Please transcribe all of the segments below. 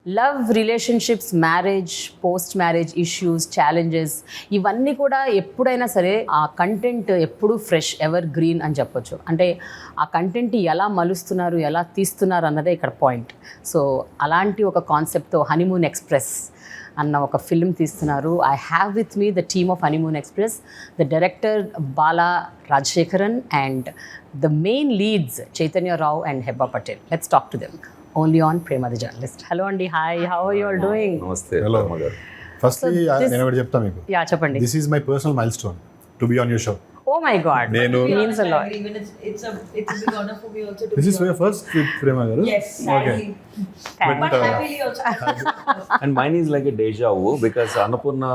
Love, relationships, marriage, post marriage issues, challenges ఇవన్నీ కూడా ఎప్పుడైనా సరే ఆ కంటెంట్ ఎప్పుడు ఫ్రెష్, ఎవర్ గ్రీన్ అని చెప్పొచ్చు. అంటే ఆ కంటెంట్ ఎలా మలుస్తున్నారు, ఎలా తీస్తున్నారు అన్నదే ఇక్కడ పాయింట్. సో అలాంటి ఒక కాన్సెప్ట్తో హనీమూన్ ఎక్స్ప్రెస్ అన్న ఒక ఫిల్మ్ తీస్తున్నారు. I have with me the team of honeymoon express, the director Bala Rajasekharuni and the main leads Chaitanya Rao and Hebah Patel. Let's talk to them. Only on Prema The Journalist. Hello Andy, hi, how are you all doing? Namaste. Hello. Firstly, this- నేను ఒకటి చెప్తా మీకు. Yeah, చెప్పండి. This is my personal milestone to be on your show. Oh my God, నేను means a lot. Even it's a big honor for me also to This be is your first with Prema garu? Yes, Okay. sadly. Thank But you. happily also. And mine is like a deja vu because Annapurna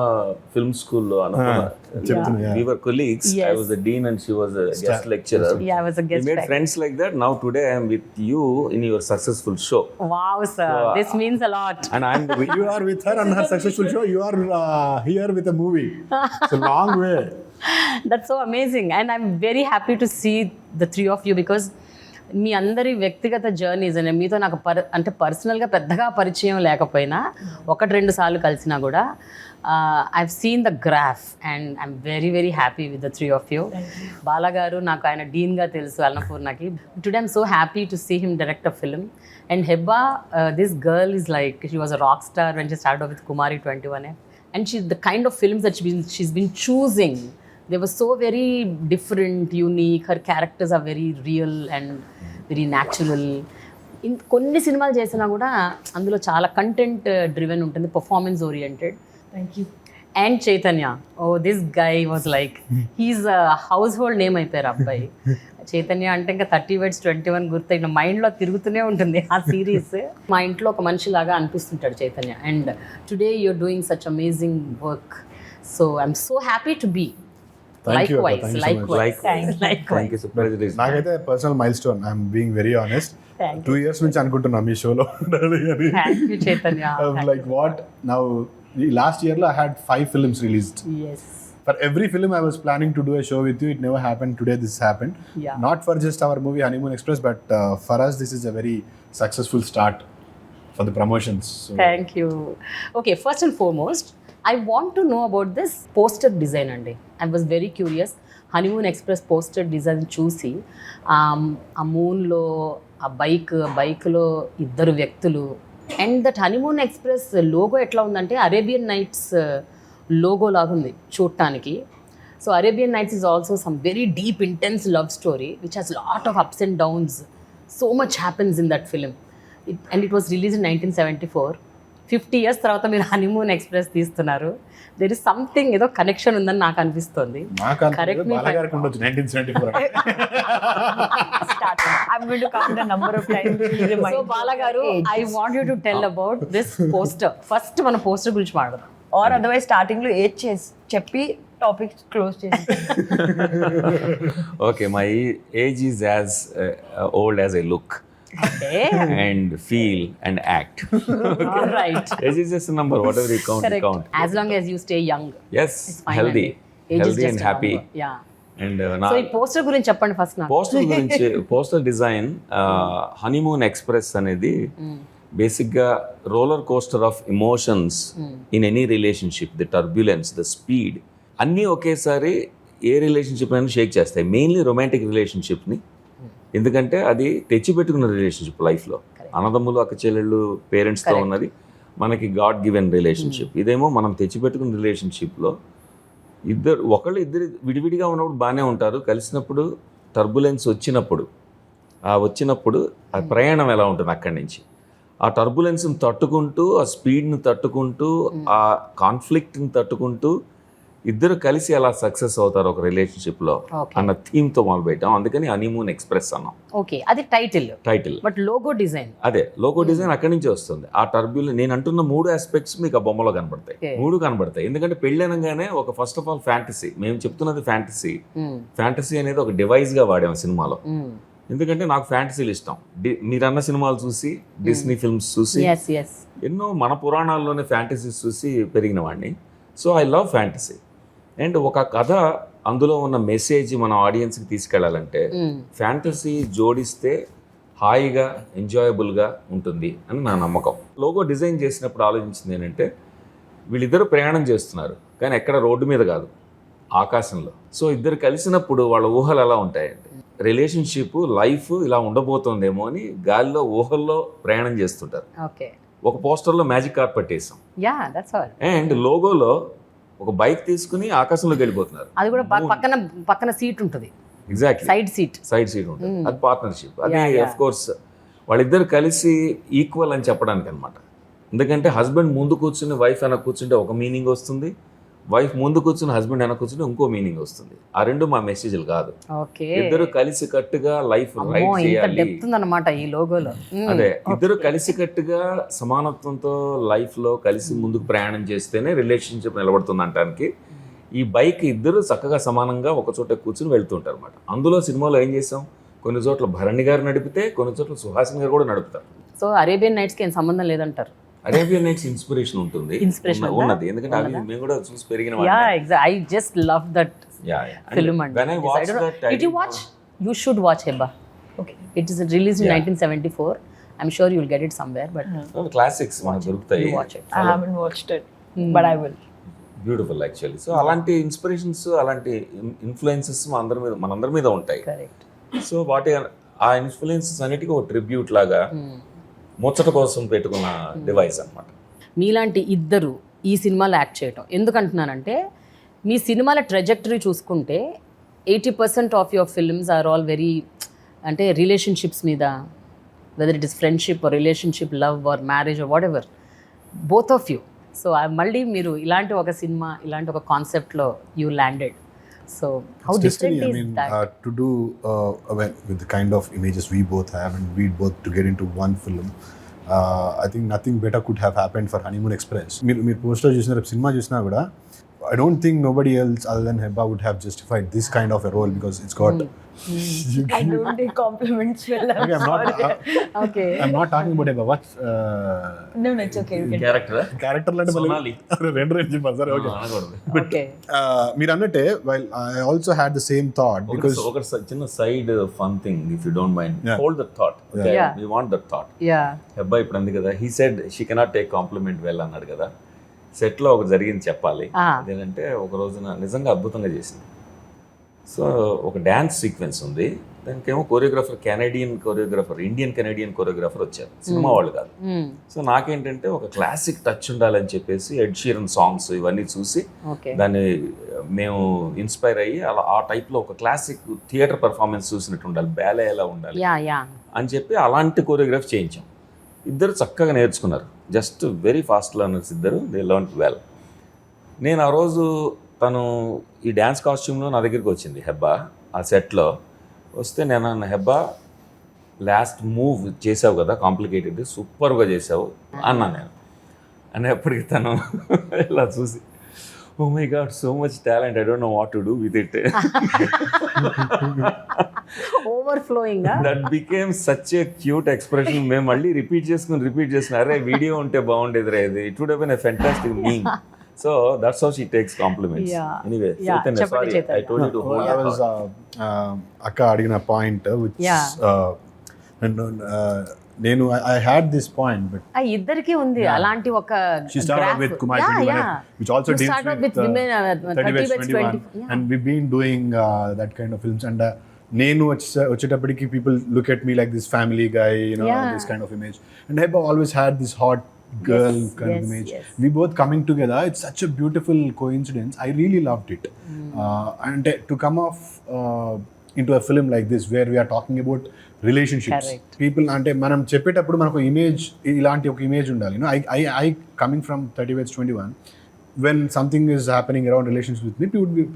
Film School, Annapurna, చెప్తున్నా, yeah. we were colleagues. Yes. I was the dean and she was a guest lecturer. Yeah, I was a We guest made faculty. friends like that. Now today I am with you in your successful show. Wow, sir, So, this means a lot. And I am the You are with her on her successful show. You are here with a movie. It's a long way. That's so amazing, and I'm very happy to see the three of you because మీ అందరి వ్యక్తిగత journeys అని మీతో నాకు అంటే పర్సనల్గా పెద్దగా పరిచయం లేకపోయినా ఒకటి రెండు సార్లు కలిసినా కూడా I've seen the graph and I'm very very happy with the three of you. Bala garu నాకు ఆయన డీన్గా తెలుసు అన్నపూర్ణకి. Today I'm so happy to see him direct a film. And Hebah, this girl is like she was a rock star when she start with Kumari 21 and she's the kind of films that she's been choosing. They were so very different, unique. Her characters are very real and very natural. కొన్ని సినిమాలు చేసినా కూడా అందులో చాలా content driven ఉంటుంది, performance oriented. Thank you. And Chaitanya, oh this guy was like he's household name అయిపోయారు అబ్బాయి. చైతన్య అంటే ఇంకా 30 Weds 21 గుర్తు ఇంకా మైండ్లో తిరుగుతూనే ఉంటుంది ఆ సిరీస్. మా ఇంట్లో ఒక మనిషిలాగా అనిపిస్తుంటాడు Chaitanya. And today you're doing such amazing work. So I'm so happy to be. Thank you, Likewise, thank you so likewise. Likewise. Thank you. Surprise. నాకైతే personal mile stone. I'm being very honest. Thank 2 years నుంచి అనుకుంటున్నా మీ షోలో ఉండాలి అని. Thank you Chaitanya. Like what now? Last year I had 5 films released. Yes, For every film I was planning to do a show with you. It never happened. Today this happened. Yeah. Not for just our movie Honeymoon Express, but for us this is a very successful start for the promotions. So, thank you. Okay, first and foremost I want to know about this poster design అండి. I was very curious. Honeymoon Express poster design చూసి ఆ మూన్లో ఆ బైక్లో ఇద్దరు వ్యక్తులు and that Honeymoon Express logo ఎట్లా ఉందంటే అరేబియన్ నైట్స్ లోగో లాగా ఉంది చూడటానికి. So Arabian Nights is also some very deep intense love story which has lot of ups and downs. So much happens in that film. And it was release in 1974. 50 years తర్వాత మీరు honeymoon express తీస్తున్నారు. There is something, ఏదో connection ఉందని నాకు అనిపిస్తుంది. నాకు Correct me if Bala I- గారికి ఉండొచ్చు 1974. Starting. I'm going to count the number of times he reminds so me Bala of గారు, our age. I want you to tell about this poster. First మన poster గురించి మాట్లాడదాం. Or otherwise starting లో age చేసి చెప్పి topic close చేసి. Okay, my age is as old as I look okay, and feel and act. Right, Age is just a number. Whatever you count, you correct. count. As long as you stay young, Yes, healthy and happy. Yeah. And so ఈ poster గురించి చెప్పండి first నాకు. Poster గురించి, poster design honeymoon express అనేది బేసిక్గా roller coaster of emotions in any relationship. The turbulence, the speed అన్నీ ఒకేసారి ఏ relationship అయినా షేక్ చేస్తాయి. మెయిన్లీ రొమాంటిక్ రిలేషన్షిప్ని, ఎందుకంటే అది తెచ్చిపెట్టుకున్న రిలేషన్షిప్. లైఫ్లో అన్నదమ్ములు, అక్క చెల్లెళ్ళు, పేరెంట్స్తో ఉన్నది మనకి గాడ్ గివెన్ రిలేషన్షిప్. ఇదేమో మనం తెచ్చిపెట్టుకున్న రిలేషన్షిప్లో ఇద్దరు విడివిడిగా ఉన్నప్పుడు బాగానే ఉంటారు, కలిసినప్పుడు టర్బులెన్స్ వచ్చినప్పుడు ఆ ప్రయాణం ఎలా ఉంటుంది అక్కడి నుంచి. ఆ టర్బులెన్స్ని తట్టుకుంటూ, ఆ స్పీడ్ని తట్టుకుంటూ, ఆ కాన్ఫ్లిక్ట్ని తట్టుకుంటూ ఇద్దరు కలిసి ఎలా సక్సెస్ అవుతారు ఒక రిలేషన్షిప్లో Okay. అన్న థీమ్తో మొదలు పెట్టాం. అందుకని హనీమూన్ ఎక్స్ప్రెస్ అన్నాం ఓకే, అది title. Title. But logo design, అదే లోగో డిజైన్ అక్కడి నుంచి వస్తుంది. ఆ టర్బ్యులెన్స్ నేను అంటున్న 3 ఆస్పెక్ట్స్ మీకు ఆ బొమ్మలో కనబడతాయి. Okay. 3 కనబడతాయి. ఎందుకంటే పెళ్ళనగానే ఒక ఫస్ట్ ఆఫ్ ఆల్ ఫ్యాంటసీ, మేము చెప్తున్నది ఫ్యాంటసీ అనేది ఒక డివైస్గా వాడాము సినిమాలో. ఎందుకంటే నాకు ఫ్యాంటసీలు ఇష్టం. మీరన్న సినిమాలు చూసి, డిస్నీ ఫిల్మ్స్ చూసి, ఎస్ ఎస్, ఎన్నో మన పురాణాల్లోనే ఫ్యాంటసీస్ చూసి పెరిగిన వాడిని. So I love fantasy. And ఒక కథ, అందులో ఉన్న మెసేజ్ మన ఆడియన్స్కి తీసుకెళ్ళాలంటే ఫ్యాంటసీ జోడిస్తే హాయిగా ఎంజాయబుల్గా ఉంటుంది అని నా నమ్మకం. లోగో డిజైన్ చేసినప్పుడు ఆలోచించింది ఏంటంటే వీళ్ళిద్దరు ప్రయాణం చేస్తున్నారు కానీ ఎక్కడ రోడ్డు మీద కాదు, ఆకాశంలో. సో ఇద్దరు కలిసినప్పుడు వాళ్ళ ఊహలు ఎలా ఉంటాయండి, రిలేషన్షిప్ లైఫ్ ఇలా ఉండబోతోందేమో అని గాలిలో ఊహల్లో ప్రయాణం చేస్తుంటారు. ఓకే, ఒక పోస్టర్లో మ్యాజిక్ కార్ పట్టేసాం యా దట్స్ ఆల్. అండ్ లోగోలో ఒక బైక్ తీసుకుని ఆకాశంలోకి వెళ్ళిపోతున్నారు. అది కూడా పక్కన సీట్ ఉంటుంది, ఎగ్జాక్ట్లీ సైడ్ సీట్ ఉంటుంది. అది పార్ట్నర్షిప్. అది ఆఫ్ కోర్స్ వాళ్ళిద్దరు కలిసి ఈక్వల్ అని చెప్పడానికి అనమాట. ఎందుకంటే హస్బెండ్ ముందు కూర్చుని వైఫ్ వెనక కూర్చుంటే ఒక మీనింగ్ వస్తుంది, వైఫ్ ముందు కూర్చుని హస్బెండ్ వెనక కూర్చుంటే ఇంకో మీనింగ్ వస్తుంది. ఆ రెండు మా మెసేజ్లు కాదు. ఓకే, ఇద్దరు కలిసి కట్టుగా లైఫ్ రైడ్ చేయాలి అన్నమాట ఈ లోగోలో. అదే, ఇద్దరు కలిసి కట్టుగా సమానత్వంతో లైఫ్ లో కలిసి ముందుకు ప్రయాణం చేస్తేనే రిలేషన్షిప్ నిలబడుతుంది అనడానికి ఈ బైక్ ఇద్దరు చక్కగా సమానంగా ఒక చోట కూర్చుని వెళ్తుంటారు అనమాట. అందులో సినిమాలో ఏం చేసాం, కొన్ని చోట్ల భరణి గారు నడిపితే కొన్ని చోట్ల సుహాసిని గారు కూడా నడుపుతారు. సో అరేబియన్ నైట్స్కి ఏం సంబంధం లేదంటారు? అరేబియన్ నైట్స్ ఇన్స్పిరేషన్ ఉంటుంది, ఉన్నది. ఎందుకంటే అవి మేము కూడా చూసి పెరిగిన I just love that film. When I watched that, did you watch? You should watch Hebah. Okay. It is released in 1974. I'm sure you'll get it somewhere, but classics మనకు దొరుకుతాయి. you watch it. I haven't watched it, but I will. Beautiful actually. So అలాంటి inspirations, అలాంటి influences మనందరి మీద ఉంటాయి. Correct. So ఆ influences అన్నిటికీ ఒక ట్రిబ్యూట్ లాగా ముచ్చట కోసం పెట్టుకున్న డివైస్ అన్నమాట. మీలాంటి ఇద్దరు ఈ సినిమాలో యాక్ట్ చేయటం ఎందుకంటున్నానంటే, మీ సినిమాల ట్రెజెక్టరీ చూసుకుంటే 80% of your films are all very అంటే రిలేషన్షిప్స్ మీద, whether it is friendship or relationship, love or marriage or whatever, both of you. So మళ్ళీ మీరు ఇలాంటి ఒక సినిమా, ఇలాంటి ఒక కాన్సెప్ట్లో you landed. So how different is that? To do with the kind of images we both have and we both to get into one film, I think nothing better could have happened for Honeymoon Express. మీరు poster చూసినా, cinema చూసినా కూడా I don't think nobody else other than Hebah would have justified this kind of a role because it's got. I don't take compliments well. Okay. I'm not talking about Hebah. What's No, it's okay. You can. character అంటే Sonali. రెండు చెప్పారు సరే. Okay, Okay. మీరు అన్నట్టే while I also had the same thought because ఒక చిన్న side fun thing, if you don't mind, hold that thought. Yeah. We want that thought. Yeah. Hebah ఇప్పుడు అంది కదా, he said she cannot take compliment well అన్నాడు కదా. సెట్లో ఒక జరిగింది చెప్పాలి. అదేంటంటే ఒక రోజున నిజంగా అద్భుతంగా చేసింది. సో ఒక డ్యాన్స్ సీక్వెన్స్ ఉంది, దానికేమో కొరియోగ్రాఫర్ ఇండియన్ కెనడియన్ కొరియోగ్రాఫర్ వచ్చారు, సినిమా వాళ్ళు కాదు. సో నాకేంటంటే ఒక క్లాసిక్ టచ్ ఉండాలని చెప్పేసి ఎడ్ షీరన్ సాంగ్స్ ఇవన్నీ చూసి దాన్ని మేము ఇన్స్పైర్ అయ్యి అలా ఆ టైప్లో ఒక క్లాసిక్ థియేటర్ పర్ఫార్మెన్స్ చూసినట్టు ఉండాలి, బ్యాలే ఎలా ఉండాలి అని చెప్పి అలాంటి కొరియోగ్రఫీ చేయించాం. ఇద్దరు చక్కగా నేర్చుకున్నారు, జస్ట్ వెరీ ఫాస్ట్ లర్నర్స్ ఇద్దరు, దే లర్న్ వెల్. నేను ఆ రోజు తను ఈ డ్యాన్స్ కాస్ట్యూమ్లో నా దగ్గరికి వచ్చింది హెబ్బా, ఆ సెట్లో వస్తే నేను అన్న, హెబ్బా లాస్ట్ మూవ్ చేసావు కదా, కాంప్లికేటెడ్, సూపర్గా చేసావు అన్నా నేను. అనేప్పటికీ తను ఇలా చూసి, oh my god, so much talent, I don't know what to do with it. Overflowing. That became such a cute expression. మేము మళ్ళీ రిపీట్ చేసుకుని అరే వీడియో ఉంటే బాగుండేది రా ఇది, it would have been a fantastic meme. So that's how she takes compliments. Anyway, Chaitanya, sorry, I told you to hold I was akka adigina point which నేను I had this point but ఇద్దరికి ఉంది అలాంటి ఒక. she started with Kumari which also deals with women 30-21 and we've been doing that kind of films and నేను వచ్చేటప్పటికి people look at me like this family guy, you know, this kind of image, and Hebah always had this hot girl kind of image. We both coming together, it's such a beautiful coincidence. I really loved it. And to come off into a film like this where we are talking about relationships. Correct. People అంటే మనం చెప్పేటప్పుడు మనకు image, ఇలాంటి ఒక image ఉండాలి. You know, I coming from 30 Weds 21, when something is happening around relationships with me,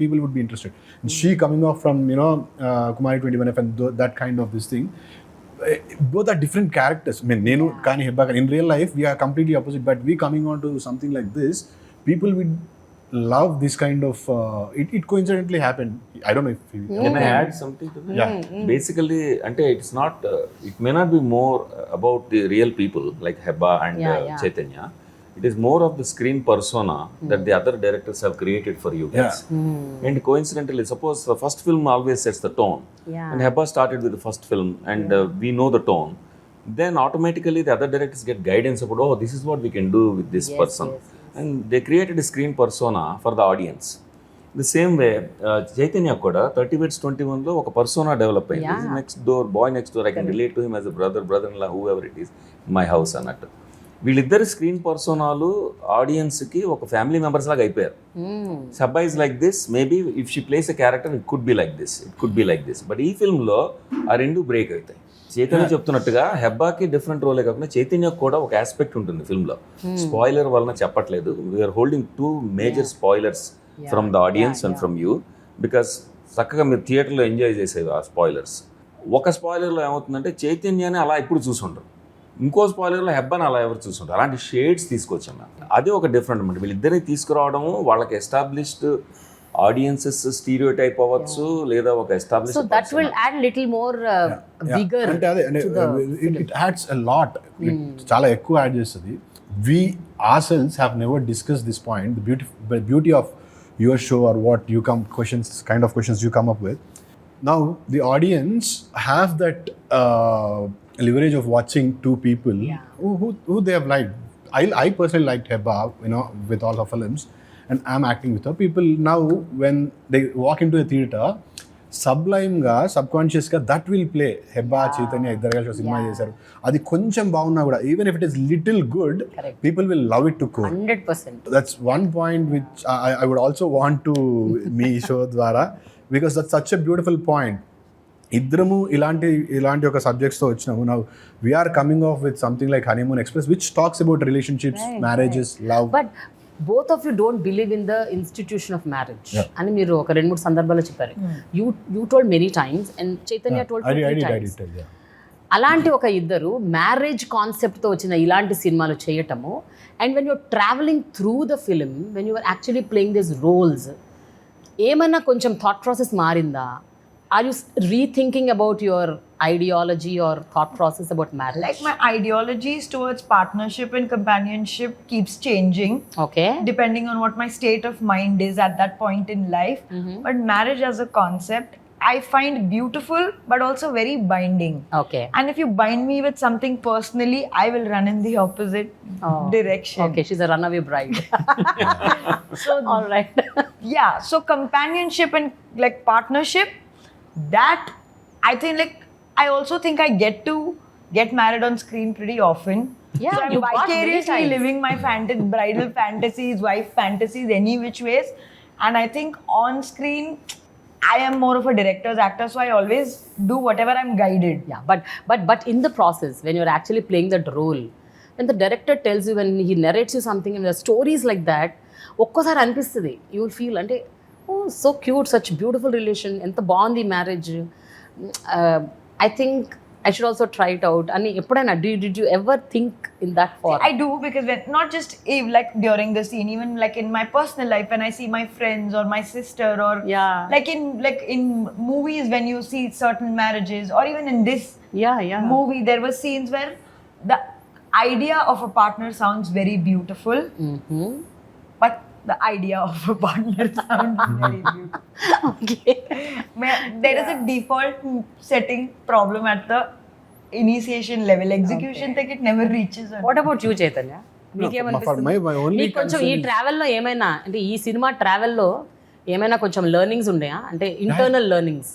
people would be interested. And she coming off from, you know, Kumari 21F and that kind of this thing, both are different characters. I mean, Nenu Kani Hebah, in real life we are completely opposite, but we coming on to something like this, people would love this kind of it coincidentally happened. I don't know if can I add something to that? Basically ante it's not it may not be more about the real people like Hebah and Chaitanya. It is more of the screen persona that the other directors have created for you guys. And coincidentally, suppose the first film always sets the tone. Yeah. And Hebah started with the first film, and we know the tone. Then automatically the other directors get guidance about, oh, this is what we can do with this person. And they created a screen persona for the audience. The same way, Chaitanya kuda 30 Weds 21 lo oka persona develop ayindi. He's next door, boy next door. I can relate to him as a brother, brother-in-law, whoever it is, in my house అన్నట్టు. వీళ్ళిద్దరు screen పర్సోనాలు ఆడియన్స్కి ఒక family members లాగా అయిపోయారు. Hebah is like this, maybe if she plays a character, it could be like this, it could be like this. But ఈ ఫిల్మ్లో ఆ రెండు break అవుతాయి. చైతన్య చెప్తున్నట్టుగా హెబ్బాకి డిఫరెంట్ రోలే కాకుండా చైతన్యకు కూడా ఒక ఆస్పెక్ట్ ఉంటుంది ఫిల్మ్లో. స్పాయిలర్ వలన చెప్పట్లేదు, we're holding 2 major spoilers from the audience and from you, because చక్కగా మీరు థియేటర్లో ఎంజాయ్ చేసేవి ఆ స్పాయిలర్స్. ఒక స్పాయిలర్లో ఏమవుతుందంటే చైతన్యాన్ని అలా ఇప్పుడు చూసుంటారు, ఇంకో స్పాయిలర్లో హెబ్బాని అలా ఎవరు చూసుంటారు. అలాంటి షేడ్స్ తీసుకొచ్చాను. అది ఒక డిఫరెంట్ అనమాట. వీళ్ళిద్దరిని తీసుకురావడము, వాళ్ళకి ఎస్టాబ్లిష్డ్ ఆడియన్సెస్ స్టీరియోటైప్ అవ్వచ్చు, లేదా ఒక established. So that will add little more vigour. అంటే అదే ఇట్ యాడ్స్ అ లాట్, చాలా ఎక్కువ యాడ్ చేస్తుంది. We ourselves have never discussed this point, the beauty of your show, or what you kind of questions you come up with. Now the audience have that leverage of watching 2 people who they have liked. I personally liked Hebah, with all her films, and I'm acting with her. People now, when they walk into a theater, sublime ga, subconscious ga, that will play. Hebah, Chaitanya iddaru కలిసి cinema చేశారు, అది కొంచెం బాగున్నా కూడా, even if it is little good, people will love it to core. 100%. That's one point which I would also want to me show ద్వారా, because that's such a beautiful point. ఇద్దరము ఇలాంటి ఒక సబ్జెక్ట్స్తో వచ్చినాము. Now we're coming off with something like Honeymoon Express, which talks about relationships, marriages, love. But both of you don't believe in the institution of marriage అని మీరు ఒక 2-3 సందర్భాల్లో చెప్పారు. You told many times and Chaitanya told times. అలాంటి ఒక ఇద్దరు marriage కాన్సెప్ట్తో వచ్చిన ఇలాంటి సినిమాలు చేయటము, and when you're travelling through the film, when you're actually playing this roles, ఏమన్నా కొంచెం థాట్ ప్రాసెస్ మారిందా? Are you rethinking about your ideology or thought process about marriage? Like my ideologies towards partnership and companionship keeps changing. Okay. Depending on what my state of mind is at that point in life. But marriage as a concept, I find beautiful but also very binding. Okay. And if you bind me with something personally, I will run in the opposite direction. Okay, she's a runaway bride. So, all right. Yeah, so companionship and like partnership, that I think, like, I also think I get married on screen pretty often. Yeah, so I'm you got vicariously many times. living my bridal fantasies, wife fantasies, any which ways. And I think on screen, I am more of a director's actor, so I always do whatever I'm guided. Yeah, but in the process, when you're actually playing that role, when the director tells you, when he narrates you something, and the stories like that, ఒక్కోసారి అనిపిస్తుంది, you will feel అంటే, oh, so cute, such beautiful relation, ఎంత బాగుంది marriage. I think I should also try it out. And ఎప్పుడైనా did you ever think in that form? I do, because when, not just like during the scene, even like in my personal life, when I see my friends or my sister, or like in movies, when you see certain marriages, or even in this movie, there were scenes where the idea of a partner sounds very beautiful, but the idea of a partner sounds very beautiful. Okay. There is a default setting problem at the initiation level. Execution tech, it never reaches. What about you, Chaitanya? My only కొంచెం ఈ ట్రావెల్లో ఏమైనా, అంటే ఈ cinema ట్రావెల్లో ఏమైనా కొంచెం learnings ఉన్నాయా, అంటే internal learnings?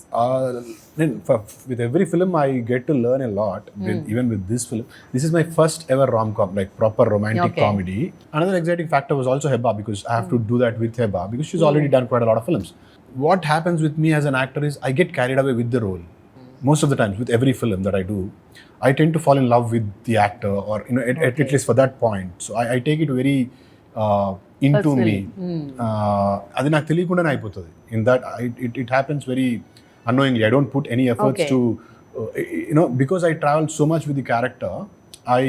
With every film I get to learn a lot. Even with this film, this is my first ever rom-com, like proper romantic comedy. Another exciting factor was also Hebah, because I have to do that with Hebah, because she's already done quite a lot of films. What happens with me as an actor is I get carried away with the role. Most of the times with every film that I do, I tend to fall in love with the actor, or at least for that point. So I take it very into me. అది నాకు తెలియకుండానే అయిపోతుంది. In that it happens very unknowingly. I don't put any efforts to because I travel so much with the character, I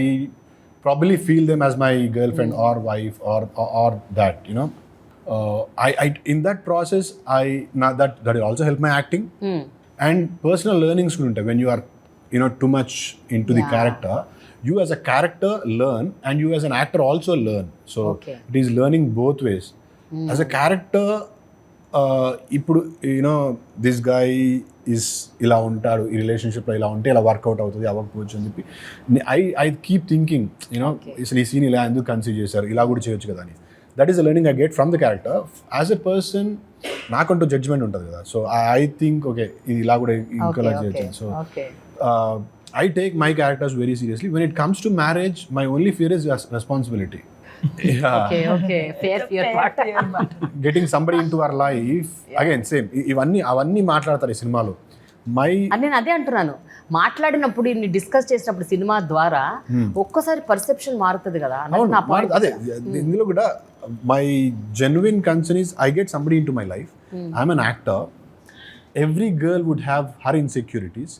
probably feel them as my girlfriend or wife or that, I in that process, that will also help my acting. And personal learnings when you are too much into the character, you as a character learn and you as an actor also learn. So it is learning both ways. As a character, ఇప్పుడు this guy is ఇలా ఉంటాడు, ఈ రిలేషన్షిప్లో ఇలా ఉంటే ఇలా work out అవుతుంది, అవ్వకపోవచ్చు అని చెప్పి ఐ కీప్ థింకింగ్ అసలు ఈ సీన్ ఇలా ఎందుకు కన్సిడర్ చేశారు, ఇలా కూడా చేయొచ్చు కదా అని. That is the learning I get from the character. As a person నాకంటూ జడ్జ్మెంట్ ఉంటుంది కదా, సో ఐ థింక్ ఓకే ఇది ఇలా కూడా ఇంకోలా చేయొచ్చు. So I take my characters very seriously. When it comes to marriage, my only fear is responsibility. Okay. Fear part. Getting somebody into our life. Again, same. అవన్నీ మాట్లాడతారు ఈ సినిమాలో. నేను అదే అంటున్నాను, మాట్లాడినప్పుడు ఇన్ని డిస్కస్ చేసినప్పుడు సినిమా ద్వారా ఒక్కసారి పర్సెప్షన్ మారుతుంది కదా. అదే ఇందులో కూడా my genuine concern is I get somebody into my life. I'm an actor. Every girl would have her insecurities.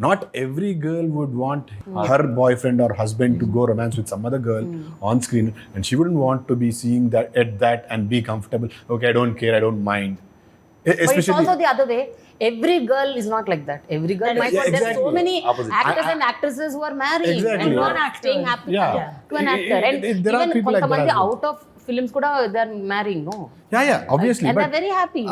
Not every girl would want her boyfriend or husband to go romance with some other girl on screen, and she wouldn't want to be seeing that and be comfortable. Okay, I don't care, I don't mind. Especially, but it's also the other way. Every girl is not like that. Every girl might want. There's so many actors and actresses who are married and are staying happy to an actor. And even kontamandi out of films kuda they are marrying, no? Yeah, obviously. And they're very happy.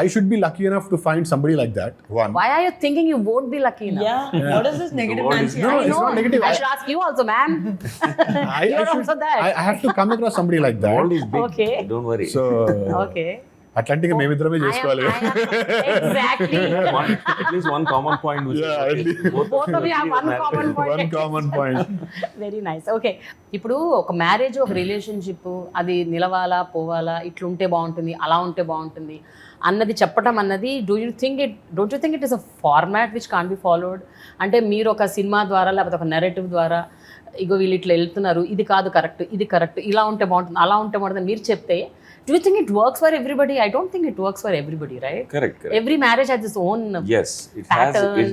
I should be lucky enough to find somebody like that. One. Why are you thinking you won't be lucky enough? Yeah. What is this negative Nancy? No, it's not negative. I should ask you also, ma'am. You're also that. I have to come across somebody like that. World is big. Okay. Don't worry. So okay. అట్లాంటిగా మేమిద్దరమే చేసుకోవాలి. Exactly. At least one common point. Both of you have one common point. One common point. Very nice. Okay. ఇప్పుడు ఒక marriage, ఒక relationship అది నిలవాలా పోవాలా, ఇట్లుంటే బాగుంటుంది, అలా ఉంటే బాగుంటుంది అన్నది చెప్పటం అన్నది don't you think it is a format which can be followed? అంటే మీరు ఒక సినిమా ద్వారా లేకపోతే ఒక నెరేటివ్ ద్వారా ఇగో వీళ్ళు ఇట్లా వెళ్తున్నారు, ఇది కాదు కరెక్ట్, ఇది కరెక్ట్, ఇలా ఉంటే బాగుంటుంది, అలా ఉంటే బాగుంటుంది మీరు చెప్తే, do you think it works for everybody? I don't think it works for everybody, right? Correct. Every marriage has its own pattern.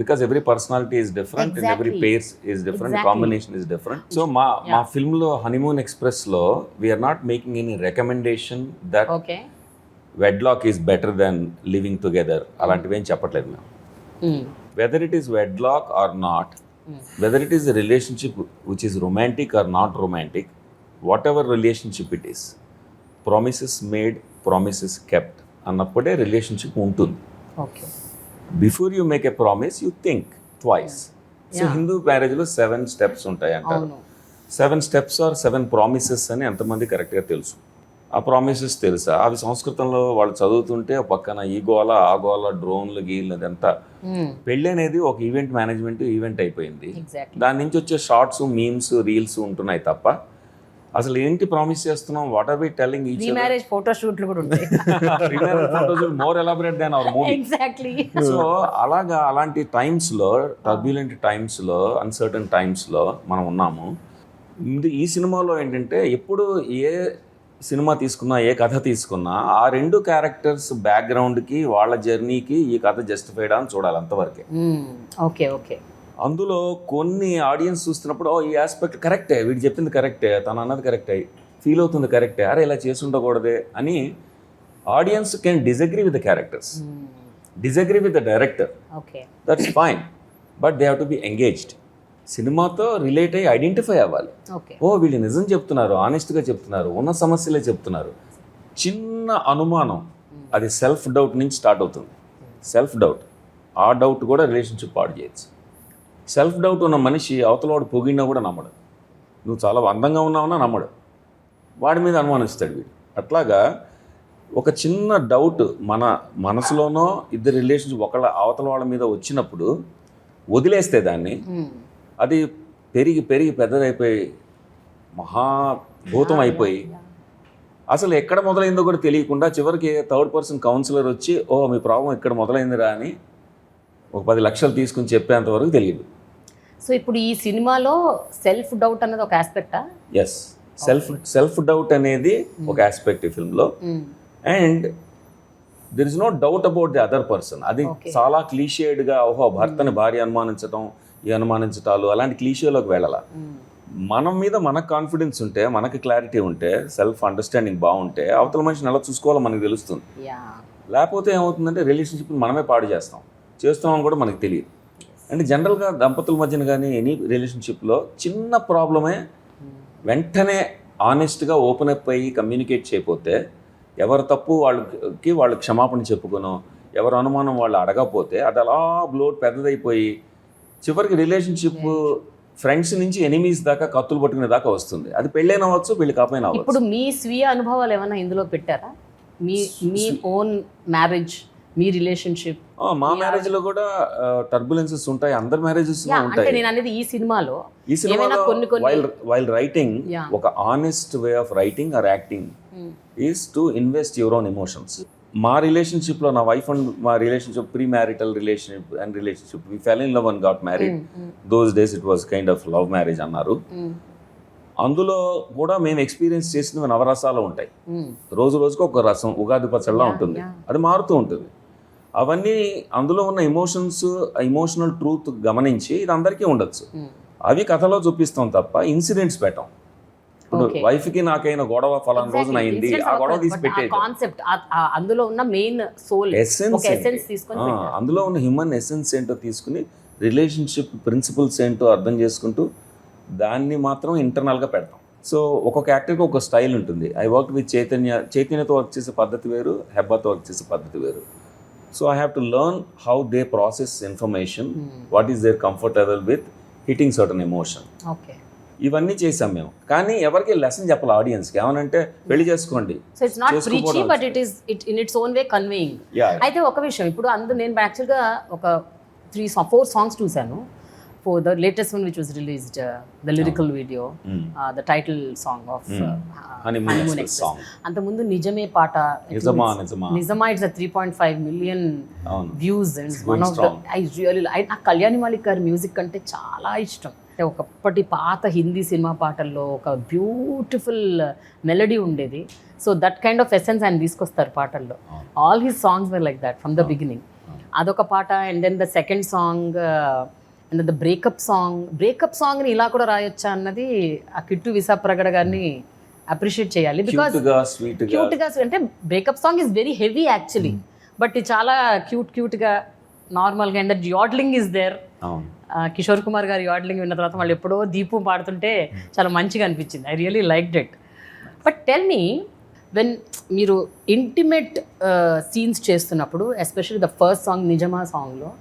Because every personality is different. Exactly. And every pace is different. Exactly. Combination is different. So ma film lo Honeymoon Express lo we are not making any recommendation that wedlock is better than living together. Alantivi em cheppatledu mem. Whether it is wedlock or not, whether it is a relationship which is romantic or not romantic, whatever relationship it is, promises made, promises kept అన్నప్పుడే relationship ఉంటుంది. Okay. Before you make a promise you think twice. So Hindu మ్యారేజ్లో 7 steps ఉంటాయి అంటారు. 7 steps are 7 promises అని ఎంతమంది కరెక్ట్గా తెలుసు? ఆ ప్రామిసెస్ తెలుసా? అవి సంస్కృతంలో వాళ్ళు చదువుతుంటే పక్కన ఈ గోల ఆ గోల, డ్రోన్లు గీళ్ళు, అదంతా. పెళ్ళి అనేది ఒక ఈవెంట్ మేనేజ్మెంట్ ఈవెంట్ అయిపోయింది. దాని నుంచి వచ్చే షార్ట్స్, మీమ్స్, రీల్స్ ఉంటున్నాయి తప్ప అసలు ఏంటి ప్రామిస్ చేస్తున్నాం? What are we telling each other? Marriage photo షూట్లు కూడా ఉంటాయి. Photos more elaborate than our movie. Exactly. So అలాగా అలాంటి టైమ్స్లో, టర్బ్యులెంట్ టైమ్స్లో, అన్సర్టన్ టైమ్స్లో మనం ఉన్నాము. ఈ సినిమాలో ఏంటంటే ఎప్పుడు ఏ సినిమా తీసుకున్నా, ఏ కథ తీసుకున్నా, ఆ 2 క్యారెక్టర్స్ బ్యాక్గ్రౌండ్కి, వాళ్ళ జర్నీకి ఈ కథ జస్టిఫైడ్ అని చూడాలి, అంతవరకే. ఓకే. అందులో కొన్ని ఆడియన్స్ చూస్తున్నప్పుడు ఈ ఆస్పెక్ట్ కరెక్టే, వీడు చెప్పింది కరెక్టే, తను అన్నది కరెక్టే, ఫీల్ అవుతుంది కరెక్టే, అరే ఇలా చేసి ఉండకూడదే అని audience can disagree with the characters, disagree with the director. That's fine, but they have to be engaged. సినిమాతో రిలేట్ అయ్యి ఐడెంటిఫై అవ్వాలి. వీళ్ళు నిజం చెప్తున్నారు, ఆనెస్ట్గా చెప్తున్నారు, ఉన్న సమస్యలే చెప్తున్నారు. చిన్న అనుమానం, అది సెల్ఫ్ డౌట్ నుంచి స్టార్ట్ అవుతుంది. సెల్ఫ్ డౌట్, ఆ డౌట్ కూడా రిలేషన్షిప్ పాడు చేయొచ్చు. సెల్ఫ్ డౌట్ ఉన్న మనిషి అవతలవాడు పొగిడినా కూడా నమ్మడు. నువ్వు చాలా అందంగా ఉన్నావునా నమ్మడు, వాడి మీద అనుమానిస్తాడు వీడు. అట్లాగా ఒక చిన్న డౌట్ మన మనసులోనో ఇద్దరు రిలేషన్షిప్ ఒకళ్ళ అవతల వాళ్ళ మీద వచ్చినప్పుడు వదిలేస్తే దాన్ని, అది పెరిగి పెద్దదైపోయి మహాభూతం అయిపోయి అసలు ఎక్కడ మొదలైందో కూడా తెలియకుండా చివరికి 3rd person కౌన్సిలర్ వచ్చి మీ ప్రాబ్లం ఇక్కడ మొదలైందిరా అని ఒక 10 లక్షలు తీసుకుని చెప్పేంత వరకు తెలియదు. సో ఇప్పుడు ఈ సినిమాలో సెల్ఫ్ డౌట్ అనేది ఒక ఆస్పెక్టా? ఎస్, సెల్ఫ్ డౌట్ అనేది ఒక ఆస్పెక్ట్ ఈ ఫిల్మ్లో. And there is no doubt about the other person. అది చాలా క్లీషేడ్గా భర్తని భార్య అనుమానించడం, ఈ అనుమానించటాలు అలాంటి క్లీషేలోకి వెళ్ళాల. మనం మీద మనకు కాన్ఫిడెన్స్ ఉంటే, మనకి క్లారిటీ ఉంటే, సెల్ఫ్ అండర్స్టాండింగ్ బాగుంటే అవతల మనిషిని ఎలా చూసుకోవాలో మనకు తెలుస్తుంది. లేకపోతే ఏమవుతుందంటే రిలేషన్షిప్ని మనమే పాడు చేస్తాం, చేస్తున్నామని కూడా మనకు తెలియదు. అంటే జనరల్గా దంపతుల మధ్యన కానీ ఎనీ రిలేషన్షిప్లో చిన్న ప్రాబ్లమే వెంటనే ఆనెస్ట్గా ఓపెన్ అప్ అయ్యి కమ్యూనికేట్ చేయకపోతే ఎవరి తప్పు వాళ్ళు క్షమాపణ చెప్పుకునో ఎవరు అనుమానం వాళ్ళు అడగకపోతే అది అలా బ్లోడ్ పెద్దదైపోయి చివరికి రిలేషన్షిప్ ఫ్రెండ్స్ నుంచి ఎనిమీస్ దాకా కత్తులు పట్టుకునే దాకా వస్తుంది. అది పెళ్ళైన అవ్వచ్చు, పెళ్లి కాకపోయినా అవ్వచ్చు. ఇప్పుడు మీ స్వీయ అనుభవాలు ఏమైనా ఇందులో పెట్టారా? మీ ఓన్ మ్యారేజ్, మీ రిలేషన్షిప్? మా మ్యారేజ్ లో కూడా టర్బులెన్సెస్ ఉంటాయి, అందరి మ్యారేజెస్ లో ఉంటాయి. నేను అనేది ఈ సినిమాలో వైల్ రైటింగ్ ఒక honest way of writing or acting is to invest your own emotions. మా రిలేషన్షిప్లో నా వైఫ్ అండ్ మా relationship premarital relationship we fell in love and got married. Those days it was kind of love marriage అన్నారు. అందులో కూడా మేము experience చేసినవి నవరసాలు ఉంటాయి. రోజు రోజుకు ఒక రసం, ఉగాది పచ్చడిలా ఉంటుంది, అది మారుతూ ఉంటుంది. అవన్నీ అందులో ఉన్న ఎమోషనల్ ట్రూత్ గమనించి ఇది అందరికీ ఉండొచ్చు. అవి కథలో చూపిస్తాం తప్ప ఇన్సిడెంట్స్ పెట్టాం. ఇప్పుడు వైఫ్ కి నాకైనా గొడవ ఫలానా రోజున అయింది, ఆ గొడవ తీసి పెట్టేది. కాన్సెప్ట్ అందులో ఉన్న మెయిన్ సోల్ ఎసెన్స్ తీసుకొని, అందులో ఉన్న హ్యూమన్ ఎసెన్స్ ఏంటో తీసుకుని రిలేషన్షిప్ ప్రిన్సిపల్స్ ఏంటో అర్థం చేసుకుంటూ దాన్ని మాత్రం ఇంటర్నల్గా పెడతాం. సో ఒక్కొక్క యాక్టర్కి ఒక స్టైల్ ఉంటుంది. ఐ వర్క్ విత్ చైతన్యతో వర్క్ చేసే పద్ధతి వేరు, హెబ్బాతో వర్క్ చేసే పద్ధతి వేరు. So I have to learn how they process information, what is their comfortable with hitting certain emotion. ఇవన్నీ చేసాం మేము. కానీ ఎవరికి లెసన్ చెప్పాలి ఆడియన్స్కి, ఏమనంటే పెళ్లి చేసుకోండి. So it's not preachy but it in its own way conveying. అయితే ఒక విషయం, ఇప్పుడు నేను యాక్చువల్గా ఒక 3-4 సాంగ్స్ చూశాను. For the latest one which was released, the lyrical video, the title song of Honeymoon Express song. అంతకుముందు నిజమే పాట, నిజమా it's 3.5 million views and it's one of the నాకు కళ్యాణి మాలిక్ గారి మ్యూజిక్ అంటే చాలా ఇష్టం. అంటే ఒకప్పటి పాత హిందీ సినిమా పాటల్లో ఒక బ్యూటిఫుల్ మెలడీ ఉండేది. So that kind of essence ఆయన తీసుకొస్తారు పాటల్లో. All his songs were like that from the beginning. అదొక పాట. And then the second song and the breakup సాంగ్ని ఇలా కూడా రాయొచ్చా అన్నది ఆ కిట్టు విశాప్రగడ గారిని అప్రిషియేట్ చేయాలి. బికాస్ క్యూట్గా, అంటే breakup song is very heavy actually, but చాలా క్యూట్గా నార్మల్గా. And that yodelling is there. Kishore Kumar గారి యాడ్లింగ్ విన్న తర్వాత వాళ్ళు ఎప్పుడో దీపం పాడుతుంటే చాలా మంచిగా అనిపించింది. I really liked it. But tell me, when మీరు ఇంటిమేట్ సీన్స్ చేస్తున్నప్పుడు, ఎస్పెషల్లీ ద ఫస్ట్ సాంగ్ నిజమా సాంగ్లో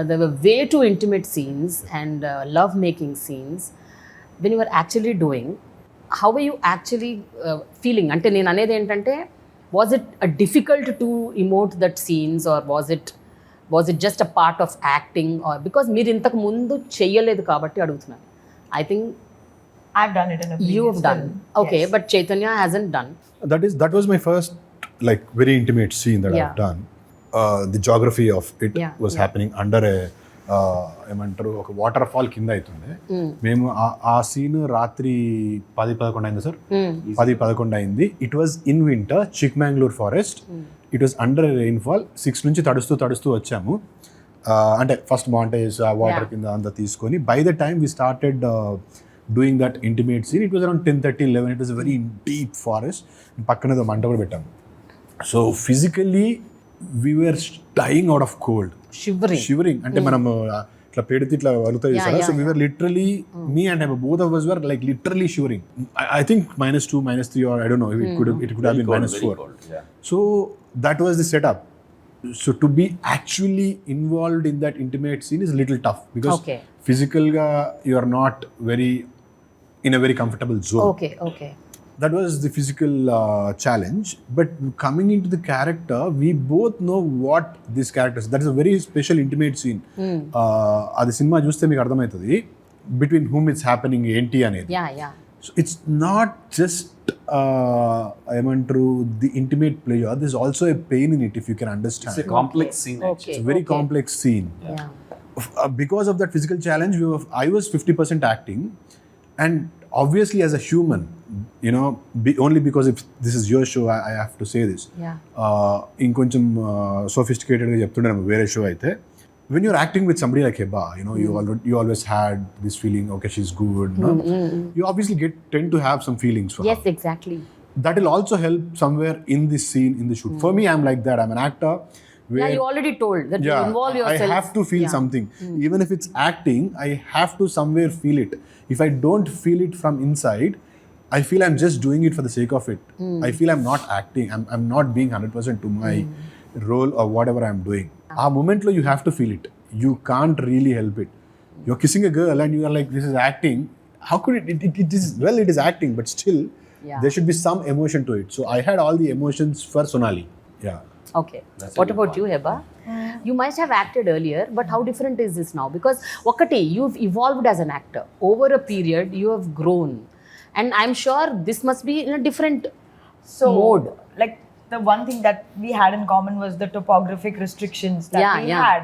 there were way too intimate scenes and love making scenes. When you were actually doing, how were you actually feeling? Ante nenu anedi entante, was it difficult to emote that scenes, or was it just a part of acting, or because meer intaku mundu cheyaledu kabatti adugutunanu. I think I've done it in a previous you have done film. Okay, yes. But Chaitanya hasn't done. That was my first like very intimate scene that I've done. The geography of it was happening under ఏమంటారు ఒక water fall కింద అవుతుంది. మేము ఆ scene రాత్రి 10-11 అయింది sir, 10-11 అయింది. It was in winter, Chikmagalur forest. It was under rainfall. 6 నుంచి తడుస్తూ వచ్చాము. అంటే ఫస్ట్ మాంటేజ్ ఆ వాటర్ కింద అంతా తీసుకొని, by the time we started doing that intimate scene, it was around 10:30-11. It was very deep forest. పక్కన మంట కూడా పెట్టాము. So physically we were dying out of cold, shivering అంటే మనం ఇట్లా పెడితే ఇట్లా వలుతాయి sir. So we were literally, me and him, both of us were like literally shivering. I think -2, -3, or I don't know, it could have been -4. So that was the setup. So to be actually involved in that intimate scene is a little tough, because physical ga you are not very in a very comfortable zone. Okay. That was the physical challenge. But coming into the character, we both know what this character is. That is a very special intimate scene. Adi cinema chuste meeku ardhamaitadi between whom it's happening enti anedi. Yeah. So it's not just the intimate pleasure. There's also a pain in it, if you can understand. It's a complex scene. It's a very complex scene. Because of that physical challenge, I was 50% acting, and obviously as a human, you know, only because if this is your show, I have to say this. ఇంకొంచెం సోఫిస్టికేటెడ్గా చెప్తుండే వేరే show అయితే, when you're acting with somebody like Hebah, you know, you always had this feeling, okay, she's good, no? You obviously tend to have some feelings for her. Yes, exactly. That will also help somewhere in this scene, in the shoot. For me, I'm like that. I'm an actor. Yeah, you already told that you involve yourself. I have to feel something. Even if it's acting, I have to somewhere feel it. If I don't feel it from inside, I feel I'm just doing it for the sake of it. I feel I'm not acting. I'm not being 100% to my role or whatever I'm doing. A moment lo you have to feel it. You can't really help it. You're kissing a girl and you are like, this is acting. How could it is, well, it is acting, but still there should be some emotion to it. So I had all the emotions for Sonali. Yeah. Okay. What about you, Hebah? You must have acted earlier, but how different is this now? Because ఒకటి, you've evolved as an actor. Over a period, you have grown. And I'm sure this must be in a different mode. Like the one thing that we had in common was the topographic restrictions that we had.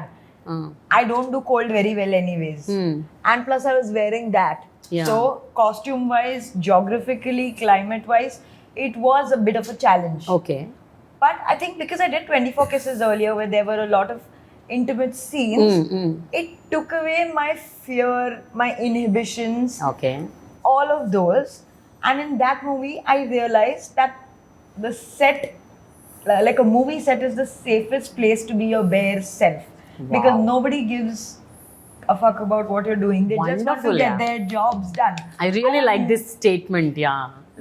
I don't do cold very well anyways. And plus I was wearing that. So costume wise, geographically, climate wise, it was a bit of a challenge. Okay. But I think because I did 24 Kisses earlier where there were a lot of intimate scenes, it took away my fear, my inhibitions, all of those. And in that movie, I realized that the set, like a movie set, is the safest place to be your bare self. Because nobody gives a fuck about what you're doing. They just want to get their jobs done. I really like this statement,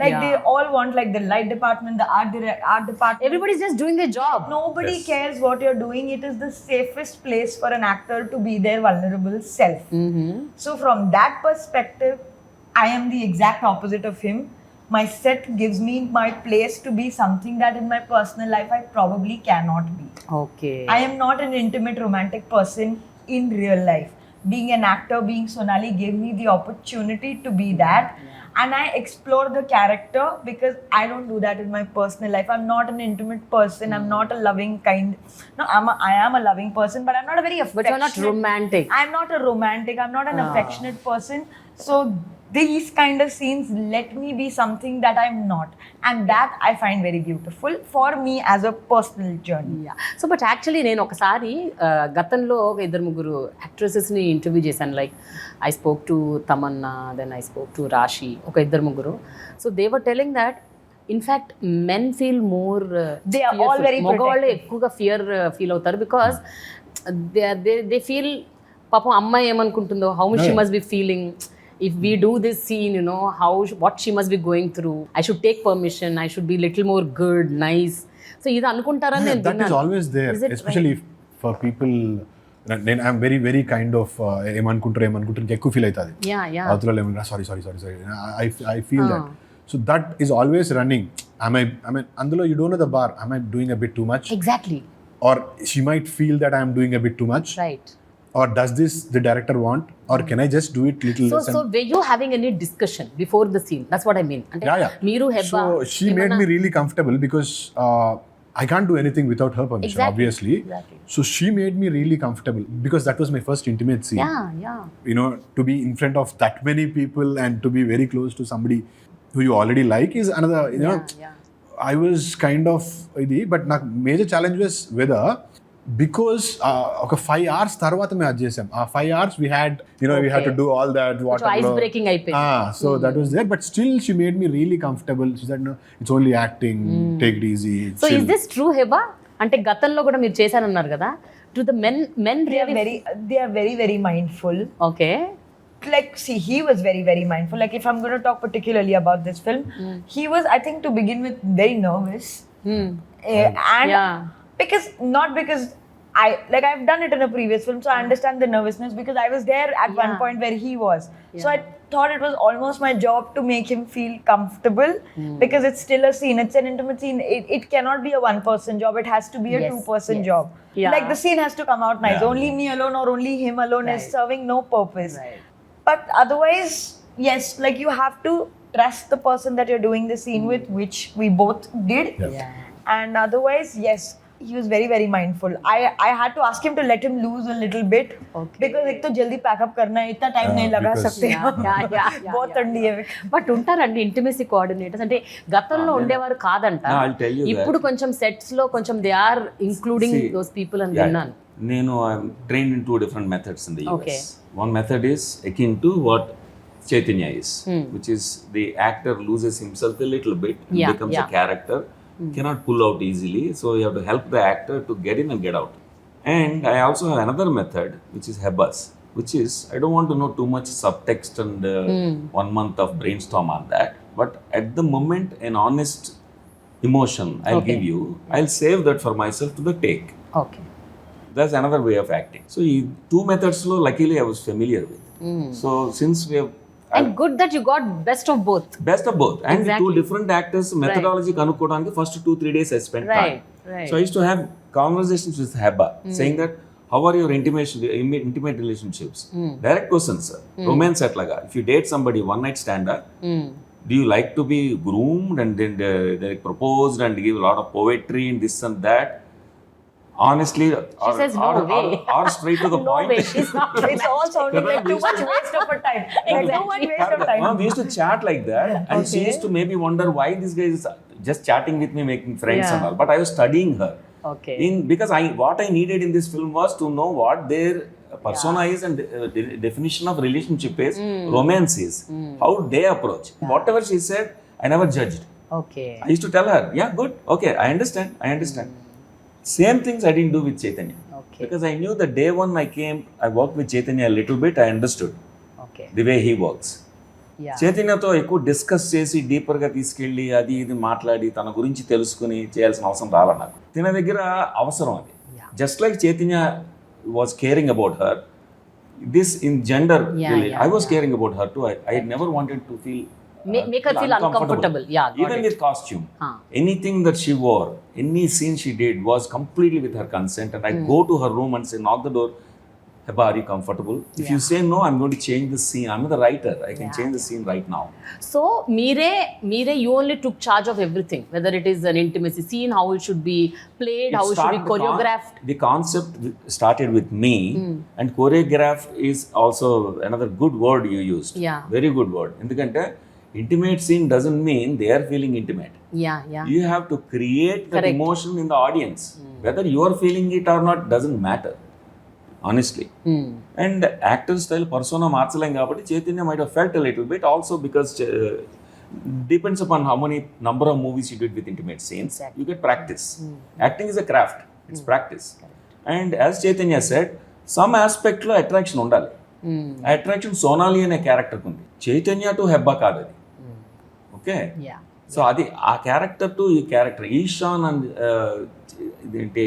Like they all want, like the light department, the art department. Everybody's just doing their job. Nobody cares what you're doing. It is the safest place for an actor to be their vulnerable self. So from that perspective, I am the exact opposite of him. My set gives me my place to be something that in my personal life I probably cannot be. Okay. I am not an intimate romantic person in real life. Being an actor, being Sonali gave me the opportunity to be that. And I explore the character because I don't do that in my personal life. I'm not an intimate person. I'm not a loving kind. No, I am a loving person, but I'm not a very affectionate. But you're not romantic. I'm not a romantic. I'm not an affectionate person. So these kind of scenes let me be something that I'm not. And that I find very beautiful for me as a personal journey. So but actually నేను ఒకసారి గతంలో ఒక ఇద్దరు ముగ్గురు యాక్ట్రెసెస్ని interview చేశాను. Like I spoke to Tamannaah, then I spoke to Raashi, ఒక ఇద్దరు ముగ్గురు. So they were telling that in fact men feel more, they are all very మగవాళ్ళు ఎక్కువగా ఫీల్ అవుతారు బికాస్ దే ఫీల్ పాపం అమ్మాయి ఏమనుకుంటుందో, how she must be feeling. If we do this scene, you know, what she must be going through. I should take permission. I should be little more good, nice. So, idu anukuntarani nenu that is always there, especially for people. I'm very, very kind of emankuntaru ekku feel aitadi. Avutala lemma sorry. I feel that. So that is always running. I mean, అందులో you don't know the bar. Am I doing a bit too much? Exactly. Or she might feel that I am doing a bit too much. Right. Or does this the director want? Or can I just do it little less? So were you having any discussion before the scene? That's what I mean. Meeru Hebah. So she made me really comfortable because I can't do anything without her permission, obviously. So she made me really comfortable because that was my first intimate scene. You know, to be in front of that many people and to be very close to somebody who you already like is another, you know. I was kind of, but my major challenge was whether, because ఒక 5 hours తర్వాత మేము అది చేసాం. ఆ 5 hours we had, you know, we had to do all that water ice breaking అయిపోయింది. So that was there, but still she made me really comfortable. She said, no, it's only acting, take it easy, so chill. Is this true, Hebah? అంటే గతంలో కూడా మీరు చేశారన్నారు కదా, to the men really they are very, very mindful. Okay. Like, see, he was very, very mindful. Like, if I'm going to talk particularly about this film, he was, I think, to begin with, very nervous. And because I've done it in a previous film, so I understand the nervousness because I was there at one point where he was. So I thought it was almost my job to make him feel comfortable because it's still a scene. It's an intimate scene. It cannot be a one-person job. It has to be a two-person job. Like, the scene has to come out nice. Only me alone or only him alone is serving no purpose. But otherwise, yes, like, you have to trust the person that you're doing the scene with, which we both did. And otherwise, yes, he was very, very mindful. I had to ask him to let him loose a little bit because ek to jaldi pack up karna hai, itna time nahi laga sakte. Bahut thandi hai. But ఉంటారండి intimacy coordinators, అంటే గతంలో ఉండేవారు కాదంట, ఇప్పుడు కొంచెం sets లో కొంచెం they are including those people అని విన్నాను. నేను I'm trained in 2 different methods in the US. One method is akin to what Chaitanya is, which is the actor loses himself a little bit and becomes a character cannot pull out easily. So you have to help the actor to get in and get out. And I also have another method, which is Hebah's, which is, I don't want to know too much subtext and 1 month of brainstorm on that. But at the moment, an honest emotion I'll give you, I'll save that for myself to the take. Okay. That's another way of acting. So, two methods, luckily, I was familiar with. So, since we have. And good that you got best of both. Best of both. And Exactly. two different actors, methodology kanukodaniki first 2-3 days I spent time. Right. So, I used to have conversations with Hebah, saying that, how are your intimate relationships? Direct questions, sir. Romance atlaga. If you date somebody, one night stander, do you like to be groomed and then they proposed and give a lot of poetry and this and that? Honestly, She says no way. Or straight to the No point. way, she's not It's all sounding like too much waste of a time. Like too much waste of time. We used to chat like that, and she used to maybe wonder why this guy is just chatting with me, making friends and all. But I was studying her. Okay. Because what I needed in this film was to know what their persona is and definition of relationship is, romance is, how they approach. Whatever she said, I never judged. Okay. I used to tell her, yeah, good, okay, I understand. Same things I didn't do with Chaitanya. Okay. Because I knew the day one I came, I worked with Chaitanya a little bit, I understood Okay. the way he works. Yeah. చైతన్యతో ఎక్కువ discuss చేసి డీపర్గా తీసుకెళ్ళి అది ఇది మాట్లాడి తన గురించి తెలుసుకుని చేయాల్సిన అవసరం రాలే నాకు. తిన దగ్గర అవసరం అది. Just like Chaitanya was caring about her, this in gender I was caring about her to. I never wanted to feel Make her feel uncomfortable. Yeah. got Even it. with costume, anything that she wore, any scene she did was completely with her consent. And I go to her room and say, knock the door. Hebah, are you comfortable? If you say no, I'm going to change the scene. I'm the writer. I can change the scene right now. So, you only took charge of everything, whether it is an intimacy scene, how it should be played, how it should be choreographed. The concept started with me, and choreographed is also another good word you used. Yeah. Very good word. Endukante intimate scene doesn't mean they are feeling intimate. Yeah. You have to create that emotion in the audience. Whether you are feeling it or not doesn't matter. Honestly. And actor style persona మార్చలేం కాబట్టి Chaitanya might have felt a little bit also because depends upon how many number of movies you did with intimate scenes. You get practice. Acting is a craft. It's practice. And as Chaitanya said, some aspect లో attraction ఉండాలి. ఆ attraction Sonali అనే character ఉంది. Chaitanya to Hebah కాదు అది. Okay. Yeah. So అది ఆ character to ఈ క్యారెక్టర్ ఈశాన్ అండ్ ఇదేంటి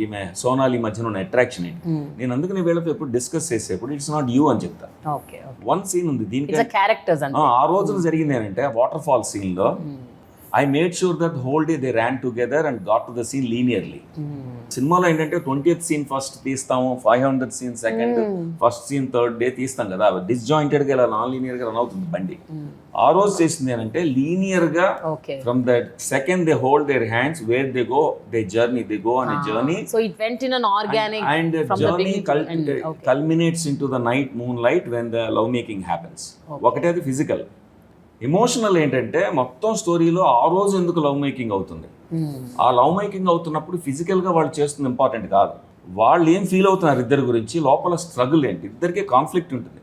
ఈమె సోనాలి మధ్యన ఉన్న అట్రాక్షన్ ఏంటి. నేను అందుకని వీళ్ళతో ఎప్పుడు డిస్కస్ చేసేప్పుడు ఇట్స్ నాట్ యూ అని చెప్తా. Okay. వన్ సీన్ ఉంది దీనికి. It's a characters and ఆ రోజున జరిగింది ఏంటంటే వాటర్ ఫాల్ సీన్ లో I made sure that whole day they ran together and got to the scene linearly. సినిమాలో ఏంటంటే 20th scene ఫస్ట్ తీస్తాము, 500th scene second, first scene third day తీస్తాం కదా, డిస్జాయింటెడ్గా ఇలా నాన్ లీనియర్గా రన్ అవుతుంది బండి. ఆ రోజు చేసింది ఏంటంటే లీనియర్గా from the second they hold their hands where they go they journey they go on a journey. So it went in an organic and from the journey beginning to end. Okay. culminates into the night moonlight when the love making happens. ఒకటే అది physical. Emotional ఏంటంటే మొత్తం స్టోరీలో ఆ రోజు ఎందుకు love making అవుతుంది, ఆ లవ్ మేకింగ్ అవుతున్నప్పుడు ఫిజికల్గా వాళ్ళు చేస్తుంది ఇంపార్టెంట్ కాదు, వాళ్ళు ఏం ఫీల్ అవుతున్నారు ఇద్దరి గురించి, లోపల స్ట్రగుల్ ఏంటి, ఇద్దరికే కాన్ఫ్లిక్ట్ ఉంటుంది.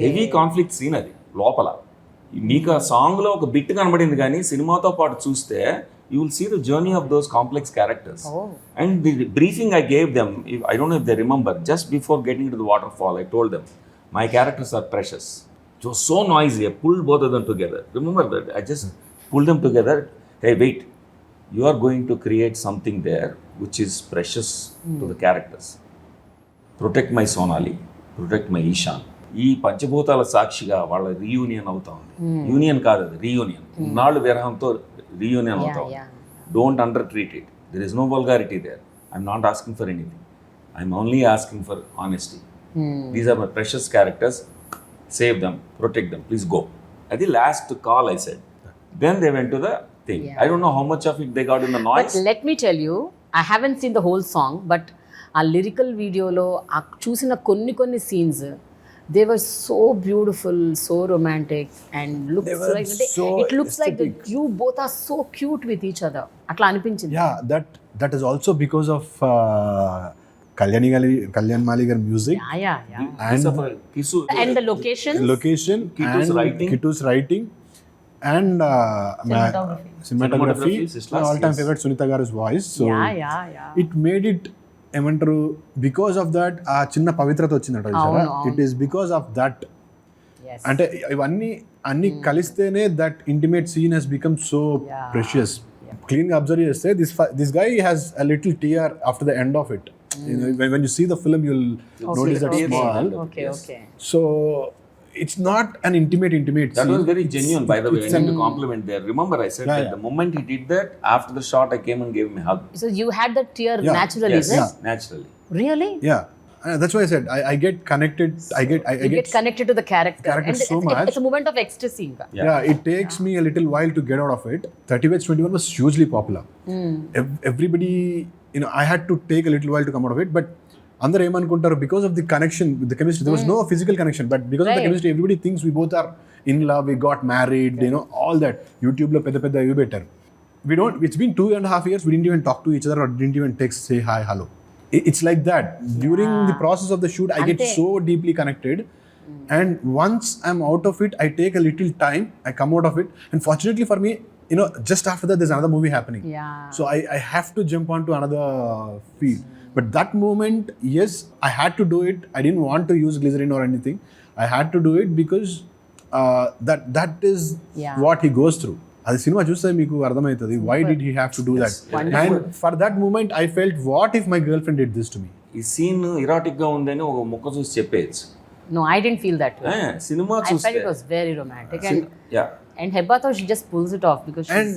హెవీ కాన్ఫ్లిక్ట్ సీన్ అది లోపల. మీకు ఆ సాంగ్లో ఒక బిట్ కనబడింది కానీ సినిమాతో పాటు చూస్తే you will see the journey of those complex characters. And the briefing I gave them, I don't know if they remember, just before getting to the waterfall, I told them, my characters are precious. It was so noisy, I pulled both of them together. Remember that? I just pulled them together. Hey, wait. You are going to create something there which is precious to the characters. Protect my Sonali. Protect my Ishan. ఈ పంచభూతాల సాక్షిగా వాళ్ళ reunion అవుతా ఉంది. Union కాదు అది, reunion. ఇన్నాళ్ళు విరహంతో reunion అవుతా ఉంది. Don't under treat it. There is no vulgarity there. I'm not asking for anything. I'm only asking for honesty. These are my precious characters. Save them, protect them, please go. At the last call I said. Then they went to the thing. I don't know how much of it they got in the noise. But let me tell you, I haven't seen the whole song, but ఆ lyrical వీడియోలో చూసిన కొన్ని scenes, they were so beautiful, so romantic, and it looks like you both are so cute with each other. అట్లా అనిపించింది. Yeah, that is also because of Kalyani Malik music. Yeah. And Kisu, and the location Kitu's writing. Kitu's writing. and cinematography, Sisters, my all-time yes. favorite Sunita Garu's voice. So yeah. it made it ఏమంటారు because of that ఆ చిన్న పవిత్రత వచ్చిందట చూసారా, it is because of that. Yes. అంటే ఇవన్నీ అన్ని కలిస్తేనే that intimate scene has become so precious. Clean గా అబ్జర్వ్ చేస్తే this guy has a little tear after the end of it. When you see the film, you'll notice that small. Okay. So it's not an intimate That scene. was very genuine, by the way. I need to compliment there. Remember, I said that the moment he did that, after the shot, I came and gave him a hug. So you had that tear naturally, Yes, is it? naturally. Really? Yeah. That's why I said I get connected. You get connected to the character and so much. It's a moment of ecstasy. Yeah, it takes me a little while to get out of it. 30 Weds 21 was hugely popular. Everybody, I had to take a little while to come out of it, but అందరూ ఏమనుకుంటారు, because of the connection with the chemistry, there was no physical connection, but because of the chemistry, everybody thinks we both are in love, we got married, all that. YouTube లో పెద్ద ఇవి పెట్టారు. It's been 2.5 years, we didn't even talk to each other or didn't even text, say hi, hello. It's like that. During the process of the shoot, I get so deeply connected, and once I'm out of it, I take a little time, I come out of it, and fortunately for me, just after that there's another movie happening. So I have to jump onto another field. But that moment, yes, I had to do it. I didn't want to use glycerin or anything. I had to do it because that is what he goes through. అది cinema చూస్తే మీకు అర్థమవుతుంది why did he have to do that. And for that moment I felt, what if my girlfriend did this to me. ఈ scene erratic గా ఉందని ఒక ముక్క చూసి చెప్పేయచ్చు. No, I didn't feel that way. Cinema I felt చూస్తే it was very romantic, yeah. and Hebah though, she just pulls it off because she's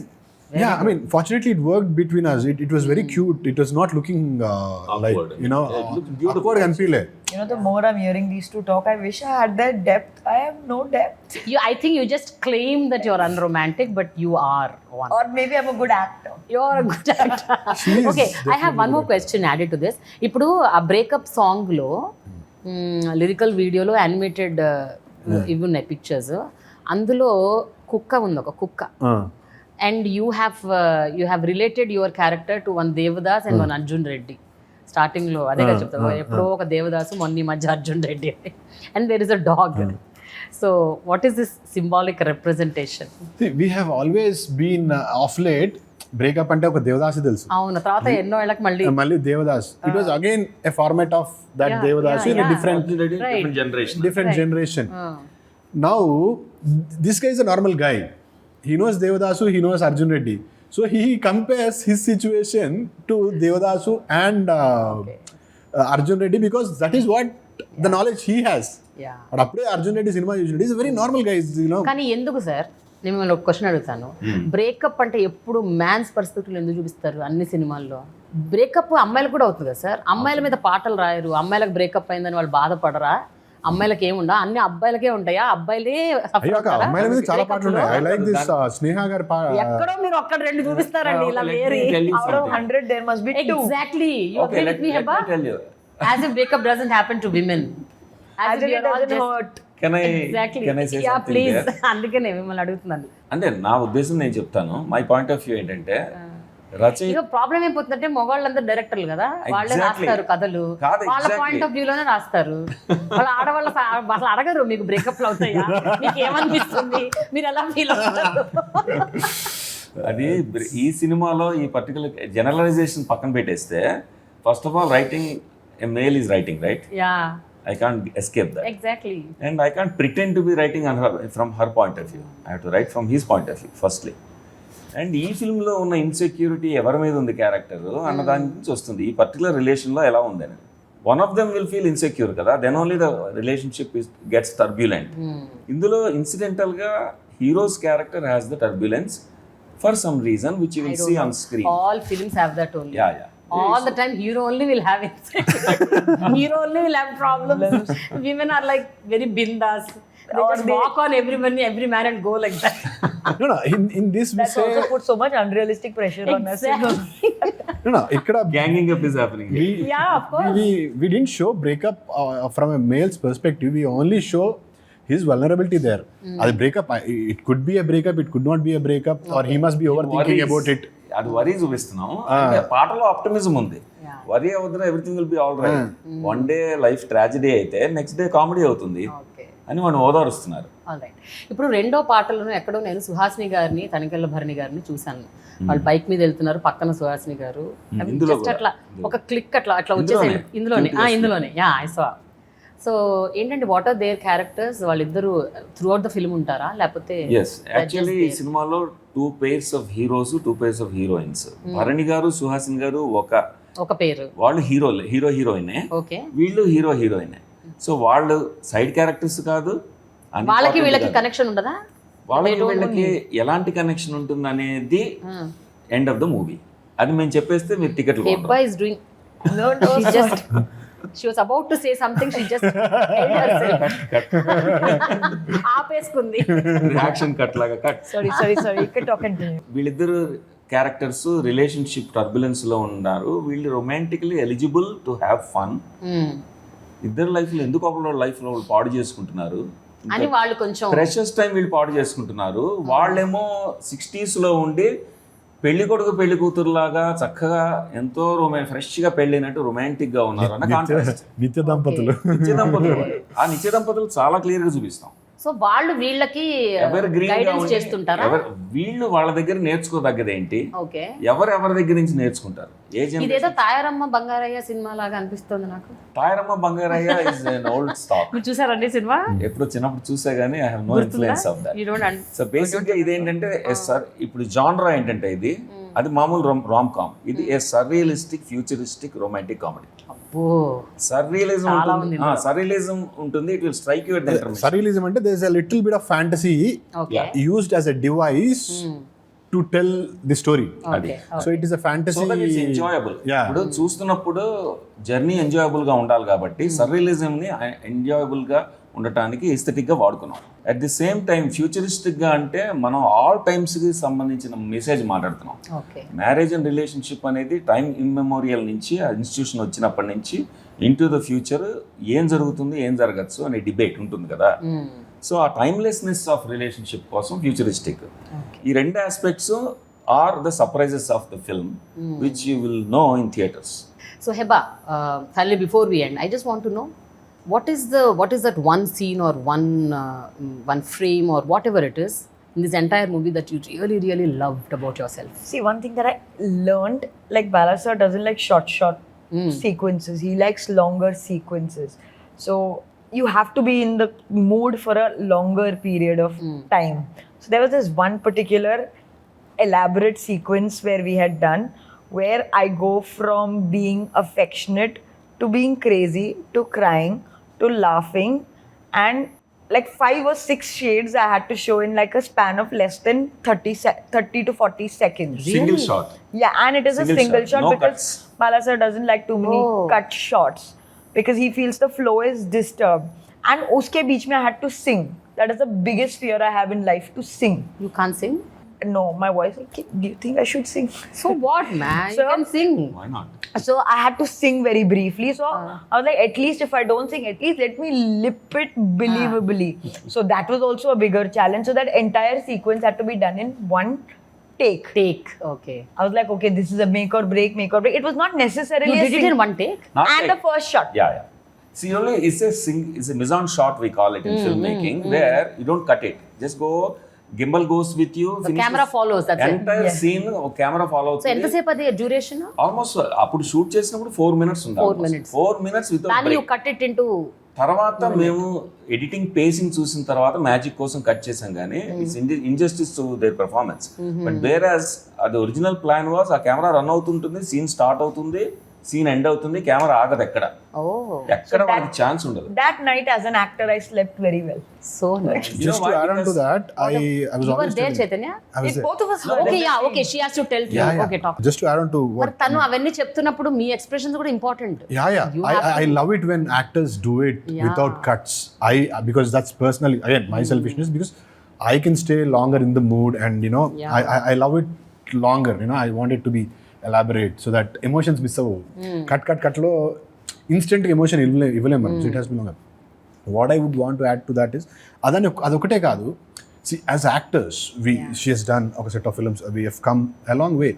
Yeah, I mean, fortunately it worked between us. It was very cute. It was not looking Awkward. like, awkward ganpile. The more I'm hearing these two talk, I wish I had that depth. I have no depth. I think you just claim that you're unromantic, but you are one. Or maybe I'm a good actor. You're a good actor. Okay, I have one more question added to this. ఇప్పుడు ఆ breakup song లో lyrical వీడియోలో animated ఇవి ఉన్నాయి pictures, అందులో కుక్క ఉంది, ఒక కుక్క. And you have related your character to one Devadas and one Arjun Reddy. Starting lo ade ga cheptava, eppudo oka Devadasu monni madhya Arjun Reddy, and there is a dog. So what is this symbolic representation? See, we have always been off late. Breakup ante oka Devadasi telusu. Avunu tarvata enno elaki malli Devadas. It was again a format of that Devadas in a different generation. Now this guy is a normal guy. He knows Devadasu, he knows Arjun Reddy. So he compares his situation to Devadasu and Arjun Reddy because that is what the knowledge he has. But appude Arjun Reddy cinema usually is a very normal guy, కానీ ఎందుకు sir, నేను మిమ్మల్ని ఒక question అడుగుతాను. Breakup అంటే ఎప్పుడు man's perspective ఎందుకు చూపిస్తారు అన్ని సినిమాల్లో? బ్రేకప్ అమ్మాయిలకు కూడా అవుతుంది కదా సార్. అమ్మాయిల మీద పాటలు రాయరు, అమ్మాయిలకు బ్రేకప్ అయిందని వాళ్ళు బాధపడరా? అమ్మాయిలకి ఏముండా, అన్ని అబ్బాయిలకే ఉంటాయా? అబ్బాయిలే అమ్మాయిల మీద చాలా పాటలు ఉన్నాయి. ఐ లైక్ దిస్ స్నేహ గారి ఎక్కడో మీరు ఒక్కడ రెండు చూపిస్తారండి ఇలా వేరే. Out of 100 there must be 2. Exactly. You agree with me, Hebah? As if breakup doesn't happen to women. As if it doesn't hurt. Can I say Yeah, something please. there? అందుకనే మిమ్మల్ని అడుగుతున్నాను. అంటే నా ఉద్దేశం నేను చెప్తాను. మై పాయింట్ ఆఫ్ వ్యూ ఏంటంటే, ఇక ప్రాబ్లం ఏమవుతుందంటే మగవాళ్ళందరూ డైరెక్టర్లు కదా, వాళ్ళే రాస్తారు కథలు, వాళ్ళ పాయింట్ ఆఫ్ వ్యూ లోనే రాస్తారు. వాళ్ళ ఆడవాళ్ళ అసలు అడగరు మీకు బ్రేకప్లు అవుతాయా, మీకు ఏమనిపిస్తుంది, మీరు ఎలా ఫీల్ అవుతారు. అది ఈ సినిమాలో ఈ పర్టికులర్ జనరలైజేషన్ పక్కన పెట్టేస్తే, first of all writing A male is writing, right? I can't escape that. Exactly. And I can't pretend to be writing from her point of view. I have to write from his point of view, firstly. And ఈ ఫిల్మ్లో ఉన్న insecurity ఎవరి మీద ఉంది character అన్న దాని నుంచి వస్తుంది. ఈ పర్టికులర్ రిలేషన్లో ఎలా ఉందని, one of them will feel insecure కదా, then only the relationship gets turbulent. ఇందులో ఇన్సిడెంటల్గా hero's character has the turbulence for some reason which you will see on screen. All films have that only. Yeah. All the time hero only will have hero only will have problems. Women are like very bindas. They just walk on every man and go like that. No, in this we That's say also put so much unrealistic pressure on us. no, ikkada ganging up is happening. Yeah, of course. We didn't show breakup from a male's perspective. We only show his vulnerability there. Adi breakup, it could be a breakup, it could not be a breakup, or he must be overthinking about it. అది worry చూపిస్తున్నాం. పాటలో optimism ఉంది. Worry అవుతున్నా everything will be all right. One day life tragedy అయితే next day comedy అవుతుంది. అని మనం ఓదారుస్తున్నారు. Alright. ఇప్పుడు రెండో పాటలను ఎక్కడో నేను సుహాసిని గారిని, తనికెళ్ళ భరణి గారిని చూశాను. వాళ్ళు బైక్ మీద వెళ్తున్నారు, పక్కన సుహాసిని గారు జస్ట్ అట్లా ఒక క్లిక్ అట్లా వచ్చేసి ఇందులోనే ఐ సా. సో ఏంటంటే వాట్ ఆర్ దేర్ క్యారెక్టర్స్? వాళ్ళిద్దరు త్రూ అవుట్ ద ఫిల్మ్ ఉంటారా లేకపోతే? ఎస్, యాక్చువల్లీ ఈ సినిమాలో 2 pairs of heroes, 2 pairs of heroines. Bharani garu, Suhasini గారు ఒక పేరు, వాళ్ళు హీరో హీరోయినే, వీళ్ళు హీరో హీరోయినే. సో వాళ్ళు సైడ్ క్యారెక్టర్స్ కాదు. వాళ్ళకి వీళ్ళకి కనెక్షన్ ఉండదా? వాళ్ళకి వీళ్ళకి ఎలాంటి కనెక్షన్ ఉంటుంది అనేది ఎండ్ ఆఫ్ ద మూవీ. అది మేము చెప్పేస్తే మీరు టికెట్లు Hebah is doing she was about to say something, she just held herself. ఆపేసుకుంది. రియాక్షన్ కట్ లాగా కట్. Sorry. ఇక్కడ టాక్ కంటిన్యూ. వీళ్ళిద్దరు క్యారెక్టర్స్ రిలేషన్షిప్ టర్బులెన్స్ లో ఉన్నారు. వీళ్ళు romantically eligible to have fun. ఇద్దరు లైఫ్ లో ఎందుకు ఒకళ్ళ లైఫ్ లో పాడు చేసుకుంటున్నారు అని వాళ్ళు కొంచెం ప్రెషస్ టైం వీళ్ళు పాడు చేసుకుంటున్నారు. వాళ్ళేమో 60s లో ఉండి పెళ్లి కొడుకు పెళ్లి కూతురు లాగా చక్కగా ఎంతో ఫ్రెష్ గా పెళ్ళినట్టు రొమాంటిక్ గా ఉన్నారు అన్న కాంట్రాస్ట్. నిత్య దంపతులు ఆ నిత్య దంపతులు చాలా క్లియర్ గా చూపిస్తాం. సో వాళ్ళు వీళ్ళకి గైడెన్స్ చేస్తుంటారా? వీళ్ళు వాళ్ళ దగ్గర నేర్చుకోదగ్గది ఏంటి? ఓకే, ఎవరి దగ్గర నుంచి నేర్చుకుంటారు? ఇదేదో తాయారమ్మ బంగారయ్య సినిమా లాగా అనిపిస్తుంది నాకు. Tayaramma Bangarayya is an old stock. మీరు చూసారండి సినిమా? ఎప్పుడు చిన్నప్పుడు చూసా గానీ I have no influence of that. So basic గా ఇదేంటంటే సార్ ఇప్పుడు జానరా ఏంటంటే ఇది అది మామూలు రామ్ కామ్. ఇది a surrealistic futuristic romantic comedy. Surrealism ఉంటుంది. It will strike you at the intermission. Surrealism అంటే there is a little bit of fantasy used as a device to tell the story. So it is a fantasy. Enjoyable. ఇప్పుడు చూస్తున్నప్పుడు journey enjoyable గా ఉండాలి కాబట్టి surrealism ని enjoyable గా ఉండటానికి aesthetic గా వాడుకున్నాం. At the same time futuristic గా అంటే మనం ఆల్ టైమ్స్ కి సంబంధించిన మెసేజ్ మాట్లాడుతున్నాం. మ్యారేజ్ అండ్ రిలేషన్షిప్ అనేది టైం ఇమ్మెమోరియల్ నుంచి ఆ ఇన్స్టిట్యూషన్ వచ్చినప్పటి నుంచి ఇంటూ ద ఫ్యూచర్ ఏం జరుగుతుంది ఏం జరగచ్చు అనే డిబేట్ ఉంటుంది కదా. సో ఆ టైమ్లెస్నెస్ ఆఫ్ రిలేషన్షిప్ కోసం ఫ్యూచరిస్టిక్. ఈ రెండు aspects are the surprises of the film which you will know in theatres. So Hebah, finally before we end, I just want to know what is that one scene or one frame or whatever it is in this entire movie that you really loved about yourself? See, one thing that I learned, like Bala sir doesn't like short sequences. He likes longer sequences. So you have to be in the mood for a longer period of time. So there was this one particular elaborate sequence where we had done where I go from being affectionate to being crazy to crying to laughing, and like 5 or 6 shades I had to show in like a span of less than 30 to 40 seconds. Single shot. Yeah, and it is a single shot no because cuts. Bala sir doesn't like too many cut shots because he feels the flow is disturbed. And uske beech mein I had to sing. That is the biggest fear I have in life, to sing. You can't sing? No, my voice. Okay, do you think I should sing? So what, man? You can sing. Why not? So I had to sing very briefly. So I was like, at least if I don't sing, at least let me lip it believably. So that was also a bigger challenge. So that entire sequence had to be done in one take. Okay. I was like, okay, this is a make or break. It was not necessarily. You did it in one take? Not the first shot. Yeah. See, only it's a mise-en shot we call it in filmmaking, where you don't cut it. Just go. Gimbal goes with you. The camera follows. That's entire it. scene camera follows. So ఎంతసేపు అది duration? Almost అప్పుడు shoot చేసినప్పుడు 4 minutes ఉంది. 4 minutes without break. You cut it into. తర్వాత మేము editing facing చూసిన తర్వాత magic కోసం కట్ చేసాం కానీ it's injustice to their performance. But where as అది ఒరిజినల్ ప్లాన్ వాస్ ఆ కెమెరా రన్ అవుతుంటుంది, సీన్ స్టార్ట్ అవుతుంది, సీన్ ఎండ్ అవుతుంది, కెమెరా ఆగదు ఎక్కడ మనకి ఛాన్స్ ఉండదు. That night as an actor I slept very well. So nice. Just to add on to that, I was you always were there, Chaitanya? Both of us were. Okay, she has to tell you. Okay, talk. Just to add on to what. But tanu avanni cheptunnappudu me expressions కూడా important. I love it when actors do it without cuts. Because that's personally, again, my selfishness, because I can stay longer in the mood and I love it longer. I want it to be elaborate so that emotions miss out. Cut lo instant emotion ఇవ్వలేము మనం. So it has to be longer. What I would want to add to that is adokate kaadu. See, as actors, she has done a set of films. We have come a long way.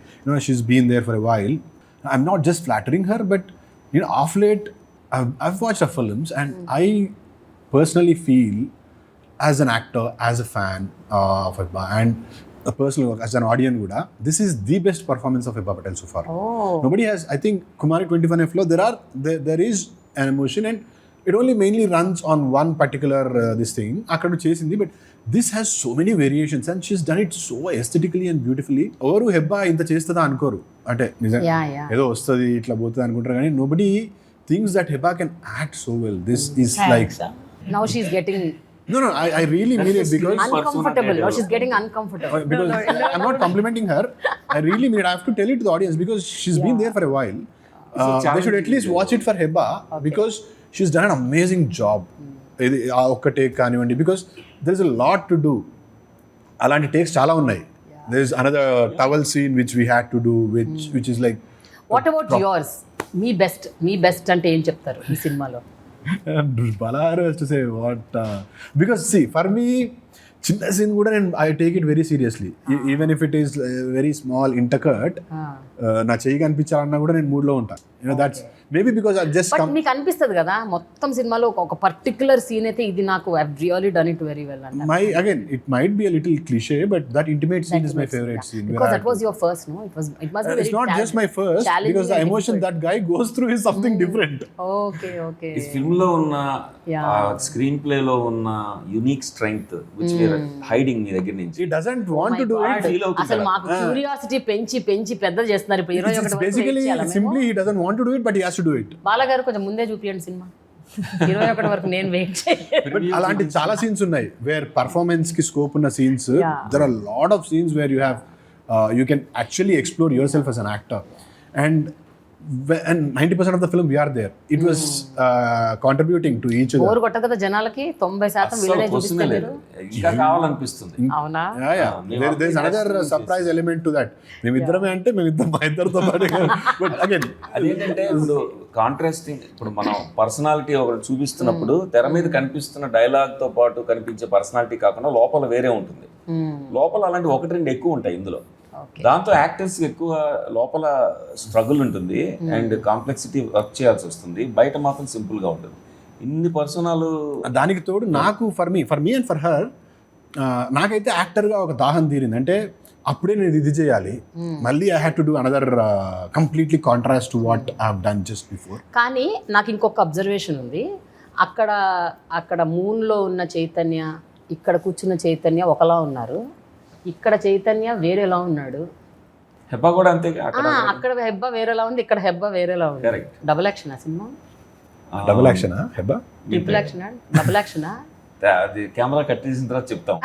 She's been there for a while. I'm not just flattering her, but of late I've watched her films and I personally feel as an actor, as a fan of Hebah, and a personal work as an audience kuda, this is the best performance of Hebah Patel so far. Nobody has. I think Kumari 21F lo there is an emotion, and it only mainly runs on one particular this thing akkadu chesindi, but this has so many variations and she's done it so aesthetically and beautifully. Ovaru Hebah inta chestada అనుకోరు, అంటే నిజం ఏదో వస్తుంది ఇట్లా పోతుంది అనుకుంటారు, కానీ nobody thinks that Hebah can act so well. This is like now she's getting no I really mean it because uncomfortable. Now she's getting uncomfortable because I'm not complimenting her. I really mean it. I have to tell it to the audience because she's been there for a while. They should at least watch it for Hebah because she's done an amazing job. ఒక్క take కానివ్వండి, because there is a lot to do. అలాంటి takes చాలా ఉన్నాయి. There is another towel scene which we had to do, which is like. What about yours? Me best అంటే ఏం చెప్తారు ఈ సినిమాలో? Bala has to say what because see, for me చిన్న scene కూడా నేను I take it very seriously, even if it is very small intercut, నా చెయ్యి కనిపించాలన్నా కూడా నేను మూడ్లో ఉంటాను. That's maybe because I just మీకు అనిపిస్తుంది కదా మొత్తం సినిమాలో ఒక పర్టికులర్ సీన్ అయితే ఇది నాకు I have really done it very well అంటే. My again it might be a little cliché, but that intimate scene is my favorite scene because that was your first, no? It must be very it's not just my first because the emotion that guy goes through is something different. Okay ఈ film లో ఉన్న screen play లో ఉన్న unique strength which we are hiding మీ దగ్గర నుంచి. He doesn't want to do it. Feel అవుతుంది అసలు మాకు క్యూరియాసిటీ పెంచి పెద్ద చేస్తున్నారు ఇప్పుడు 21 వరకు. Basically simply he doesn't want to do it, but he has to do it. Bala గారు కొంచెం ముందే చూపియండి సినిమా, 21 వరకు నేను వెయిట్ చేయాలి. అలాంటి చాలా సీన్స్ ఉన్నాయి వేర్ పర్ఫార్మెన్స్ కి స్కోప్ ఉన్న scenes. There are lot of scenes where you can actually explore yourself as an actor, and 90% of the film we are there. It was contributing to each other. Bore కొట్టదు కదా జనాలకి, 90% వీళ్ళనే చూపిస్తారు. ఇంకా కావాలనిపిస్తుంది. అవునా? There is another surprise element to that. మేమిద్దరమే అంటే మా ఇద్దరితో పాటు, బట్ అగైన్ అదేంటంటే ఇప్పుడు కాంట్రాస్టింగ్, ఇప్పుడు మనం పర్సనాలిటీ ఒకటి చూపిస్తున్నప్పుడు తెర మీద కనిపిస్తున్న డైలాగ్ తో పాటు కనిపించే పర్సనాలిటీ కాకుండా లోపల వేరే ఉంటుంది. లోపల అలాంటి 1-2 ఎక్కువ ఉంటాయి ఇందులో. దాంతో యాక్టర్స్ ఎక్కువ లోపల స్ట్రగుల్ ఉంటుంది అండ్ కాంప్లెక్సిటీ వర్క్ చేయాల్సి వస్తుంది, బయట మాత్రం సింపుల్ గా ఉంటుంది. ఇన్ని పర్సనల్ దానికి తోడు నాకు for me and for her, నాకైతే యాక్టర్గా ఒక దాహం తీరింది. అంటే అప్పుడే నేను ఇది చేయాలి, మళ్ళీ I had to do another completely contrast to what I have done just before. కానీ నాకు ఇంకొక అబ్జర్వేషన్ ఉంది, అక్కడ మూన్లో ఉన్న చైతన్య, ఇక్కడ కూర్చున్న చైతన్య ఒకలా ఉన్నారు, ఇక్కడ చైతన్య వేరేలా ఉన్నాడు. హెబ్బా కూడా అంతే, అక్కడ హెబ్బా వేరేలా ఉంది, ఇక్కడ హెబ్బా వేరేలా ఉంది. Double action cinema? Double action Hebah? Triple action? Double action? అది కెమెరా కట్టేసిన తర్వాత చెప్తాం.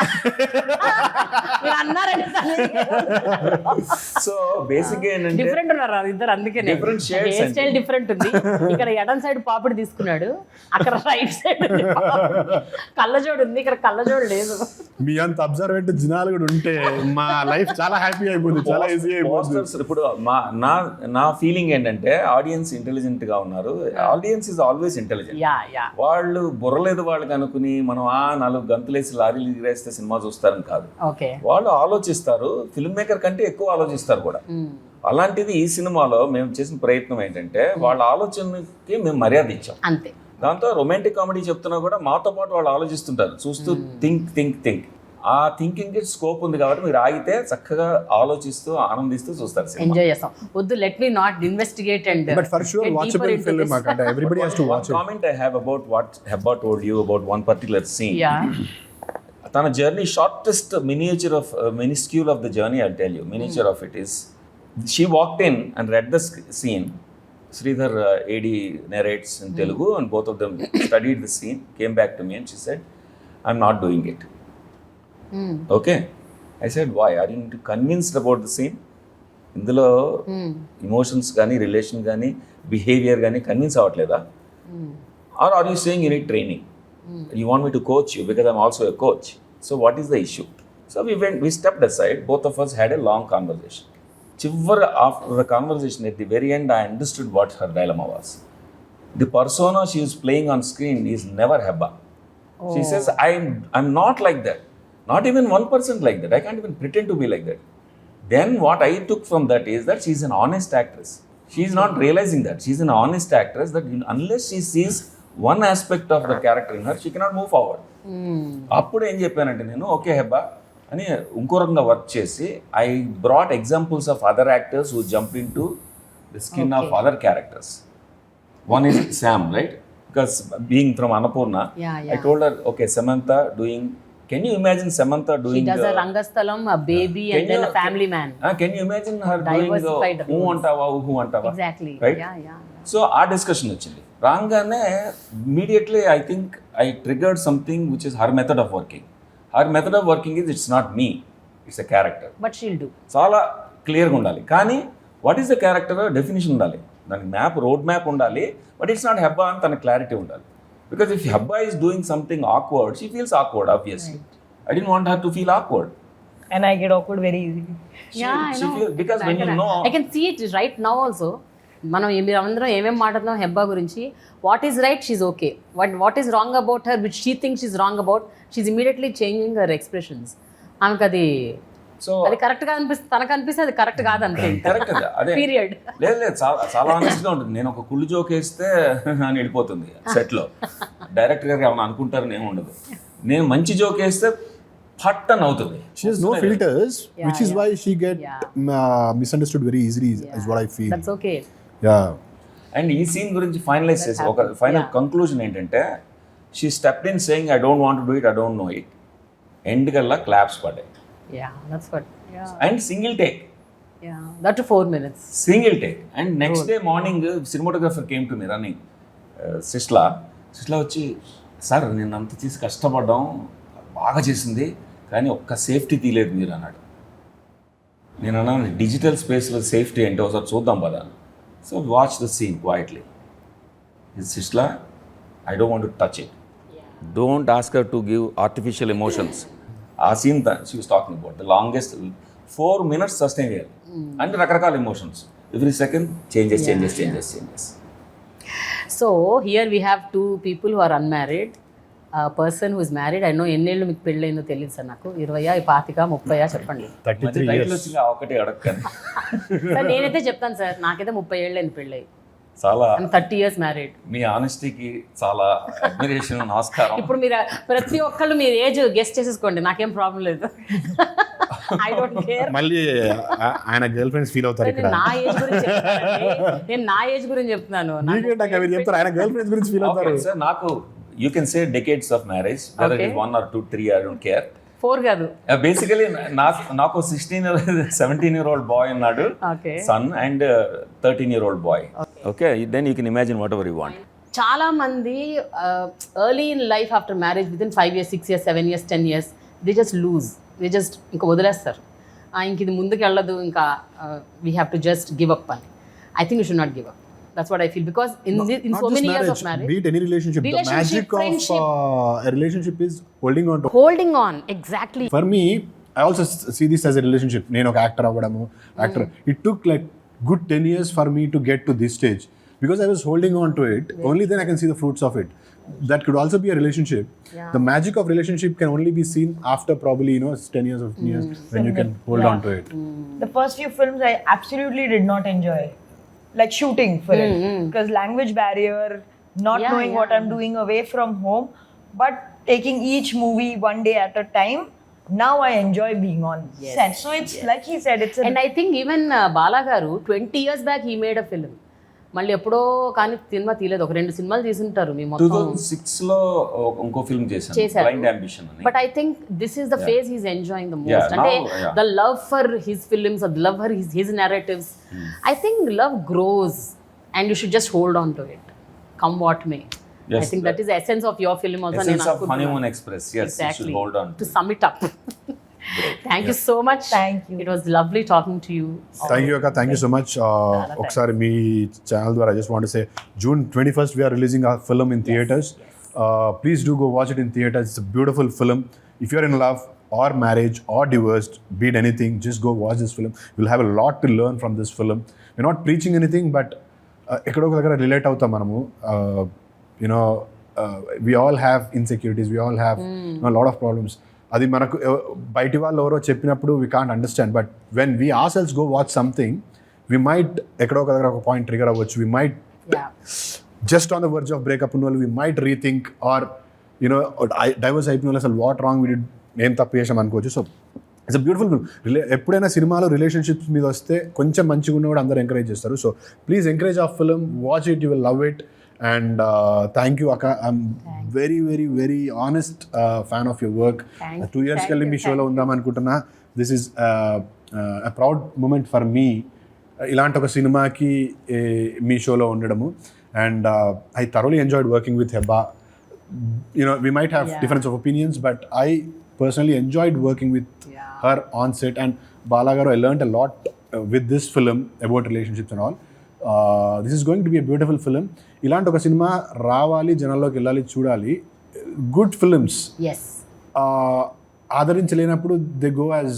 సో బేసిక్ గా ఏంటంటే డిఫరెంట్ ఉన్నారు ఇద్దరు, అందుకే different shades, hair style different ఉంది. ఇక్కడ ఎడం సైడ్ పాపిడి తీసుకున్నాడు, అక్కడ రైట్ సైడ్ కళ్ళజోడు ఉంది, ఇక్కడ కళ్ళజోడు లేదు. మీ అంత అబ్జర్వెంట్ జనాలు కూడా ఉంటే మా లైఫ్ చాలా హ్యాపీ అయిపోతుంది, చాలా ఈజీ అయిపోతుంది. ఇప్పుడు నా ఫీలింగ్ ఏంటంటే ఆడియన్స్ ఇంటెలిజెంట్ గా ఉన్నారు. Audience is always intelligent. వాళ్ళు బుర్రలేదు వాళ్ళకి అనుకుని మనం 4 గంతులేసి లారీలు ఎగిరేస్తే సినిమా చూస్తారని కాదు. వాళ్ళు ఆలోచిస్తారు, ఫిల్మ్ మేకర్ కంటే ఎక్కువ ఆలోచిస్తారు కూడా. అలాంటిది ఈ సినిమాలో మేము చేసిన ప్రయత్నం ఏంటంటే వాళ్ళ ఆలోచనకి మేము మర్యాద ఇచ్చాం అంతే. దాంతో రొమాంటిక్ కామెడీ చెప్తున్నా కూడా మాతో పాటు వాళ్ళు ఆలోచిస్తుంటారు, చూస్తూ థింక్ ఆ థింకింగ్ కి స్కోప్ ఉంది కాబట్టి మీరు ఆగితే చక్కగా ఆలోచిస్తూ ఆనందిస్తూ చూస్తారు, ఎంజాయ్ చేస్తాం. వద్దు, let me not investigate and but for sure watchable film. Everybody has to watch it. One comment I have about what Hebah told you about one particular scene. తన journey shortest minuscule of the journey, I'll tell you. Miniature of it is she walked in and read the scene. Sridhar AD narrates in Telugu and both of them studied the scene, came back to me and she said, I'm not doing it. Okay, I said, why? Are you convinced about the scene? ఇందులో emotions కానీ relation కానీ behaviour కానీ convince అవ్వట్లేదా? Are are you saying you need training? You want me to coach you because I'm also a coach. So what is the issue? So we stepped aside, both of us had a long conversation. చివరి after the conversation at the very end I understood what her dilemma was. The persona she is playing on screen is never Hebah. She says, I'm not like that. Not even 1% like that. I can't even pretend to be like that. Then what I took from that is that she's an honest actress. She's not realizing that. She's an honest actress that unless she sees one aspect of the character in her, she cannot move forward. అప్పుడు ఏం చెప్పానంటే నేను okay Hebah అని ఇంకో రకంగా work చేసి I brought examples of other actors who jump in to the skin of other characters. One is Sam, right? Because being from Annapurna, I told her, okay, Samantha doing. Can you imagine Samantha doing? She does a Rangasthalam, a baby, and then a family man. Can you imagine her Diversified doing who antava? Exactly. Right? Yeah. So our discussion వచ్చింది. రాగానే immediately I think I triggered something which is her method of working. Her method of working is it's not me, it's a character. But she'll do. చాలా క్లియర్గా ఉండాలి. కానీ what is the character definition ఉండాలి, దానికి road map ఉండాలి. But it's not Hebah అని తన clarity ఉండాలి. Because if Hebah is doing something awkward, she feels awkward obviously. I don't want her to feel awkward. And I get awkward very easily. I know. Because when you know, I can see it right now also. మనం మీరందరం ఏమేమి మాట్లాడుతున్నాం హెబ్బా గురించి. What is right, she's okay. What is wrong about her which she thinks she's wrong about, she's immediately changing her expressions. ఆమెకు అది కరెక్ట్గా అనిపిస్తుంది, తనకు అనిపిస్తే అది కరెక్ట్ కాదు అంతే. కరెక్ట్ అదే పీరియడ్. లేదు చాలా ఆనెస్ట్గా ఉంటుంది. నేను ఒక కుళ్ళు జోక్ వేస్తే అని వెళ్ళిపోతుంది సెట్లో. డైరెక్టర్ గారికి ఏమైనా అనుకుంటారని ఏమి ఉండదు. నేను మంచి జోక్ వేస్తే ఫట్ అని అవుతుంది. She has no filters, which is why she get misunderstood very easily, is what I feel. That's okay. Yeah. And ఈ సీన్ గురించి ఫైనలైజ్ చేసి ఒక ఫైనల్ కంక్లూజన్ ఏంటంటే, she stepped in saying I don't want to do it, I don't no it. End కల్లా claps పడ్డాయి. Yeah, that's what. Yeah. And single take. Yeah, that to 4 minutes. Single take. And next day morning, cinematographer came to me running. Sisla వచ్చి, sir నేను అంత తీసి కష్టపడ్డాం, బాగా చేసింది, కానీ ఒక్క సేఫ్టీ తీయలేదు మీరు అన్నాడు. నేను అన్నాను డిజిటల్ స్పేస్లో సేఫ్టీ అంటే ఒకసారి చూద్దాం పదా. So watch the scene quietly. సిస్లా, I don't want to touch it, don't ask her to give artificial emotions. ఆ scene she was talking about the longest 4 minutes sustain చేయాలి. అంటే రకరకాల emotions, every second changes. So here we have 2 people who are unmarried. A person who is married. I know ఎన్నేళ్ళు మీకు పెళ్ళైందో తెలియదు sir నాకు. 20, 25, 30 చెప్పండి. 33 years. ఒకటే అడగండి సార్ నేనైతే చెప్తాను సార్, నాకైతే 30 ఏళ్ళైంది పెళ్ళై. చాలా 30 years married. మీ ఆనెస్టీకి చాలా అడ్మిరేషన్, నమస్కారం. ఇప్పుడు మీరు ప్రతి ఒక్కళ్ళు మీరు ఏజ్ గెస్ట్ చేసేసుకోండి, నాకేం ప్రాబ్లం లేదు. I don't care. మళ్ళీ ఆయన గర్ల్ ఫ్రెండ్స్ ఫీల్ అవుతారు ఇక్కడ. నా ఏజ్ గురించి చెప్తానండి, నేను నా ఏజ్ గురించి చెప్తున్నాను. మీరు చెప్తారు ఆయన గర్ల్ ఫ్రెండ్స్ గురించి ఫీల్ అవుతారు. సార్ నాకు you can say decades of marriage, whether it 1 or 2, 3, I don't care. 4 కాదు. బేసికలీ నాకు 17-year-old బాయ్ ఉన్నాడు, son, and 13-year-old boy. Okay, then you can imagine whatever you want. చాలా మంది early in life after marriage within 5 years, 6 years, 7 years, 10 years they just lose, they just ఇంకా వదిలేస్తారు. ఇంక ఇది ముందుకు వెళ్ళదు, ఇంకా we have to just give up అని. I think you should not give up. That's what I feel, because in so many years of marriage, be it any relationship, the magic friendship, of a relationship is holding on. Exactly. For me, I also see this as a relationship. Nenu oka actor avadamu, it took like good 10 years for me to get to this stage, because I was holding on to it. Only then I can see the fruits of it. That could also be a relationship. The magic of relationship can only be seen after probably 10 years of years when you can hold on to it. The first few films I absolutely did not enjoy, like shooting for it, because language barrier, not knowing what I'm doing away from home, but taking each movie one day at a time. Now I enjoy being on set. So it's like he said, it's and I think even Bala garu 20 years back he made a film. మళ్ళీ ఎప్పుడో కానీ cinema తీయలేదు, ఒక 2 సినిమాలు తీసుంటారు. మీ మొత్తం 2006లో ఇంకో film చేశాను, Blind Ambition అని. But I think this is the phase he is enjoying the most. అంటే the love for his films, the love for his narratives. I think love grows and you should just hold on to it, come what may. I think that is the essence of your film also. Essence of Honeymoon Express. Yes, exactly. You should hold on to sum it up. Thank you so much. Thank you. It was lovely talking to you. Thank you Akka, thank you so much. Oksari mee channel dwara I just want to say June 21st we are releasing our film in theaters. Please do go watch it in theaters. It's a beautiful film. If you're in love or marriage or divorced, be it anything, just go watch this film. You'll have a lot to learn from this film. We're not preaching anything, but ekkado దగ్గర relate అవుతాం మనము. We all have insecurities, we all have a lot of problems. అది మనకు బయటి వాళ్ళు ఎవరో చెప్పినప్పుడు we can't understand, but when we are selves go watch something we might ఎక్కడో ఒక దగ్గర ఒక పాయింట్ ట్రిగర్ అవ్వచ్చు. We might just on the verge of breakup ఉన్న వాళ్ళు we might rethink, or you know divorce అయిపోయిన వాళ్ళు అసలు వాట్ రాంగ్ విడ్ ఏం తప్పు చేసాం అనుకోవచ్చు. So it's a beautiful film. ఎప్పుడైనా సినిమాలో రిలేషన్షిప్స్ మీద వస్తే కొంచెం మంచిగా ఉన్న కూడా అందరూ ఎంకరేజ్ చేస్తారు. సో ప్లీజ్ ఎంకరేజ్ ఆ film, watch it, you will love it. And thank you అక్క, I'm very very very honest fan of your work. 2 years కలిసి మీ షోలో ఉందాం అనుకుంటున్నా. This is a proud moment for me, ఇలాంటి ఒక సినిమాకి మీ షోలో ఉండడము. And I thoroughly enjoyed working with Heba. We might have difference of opinions, but I personally enjoyed working with her on set. And Bala garu, I learned a lot with this film about relationships and all. This is going to be a beautiful film. Ilanti oka cinema రావాలి, జనాల్లోకి వెళ్ళాలి, చూడాలి. Good films ఆదరించలేనప్పుడు they go as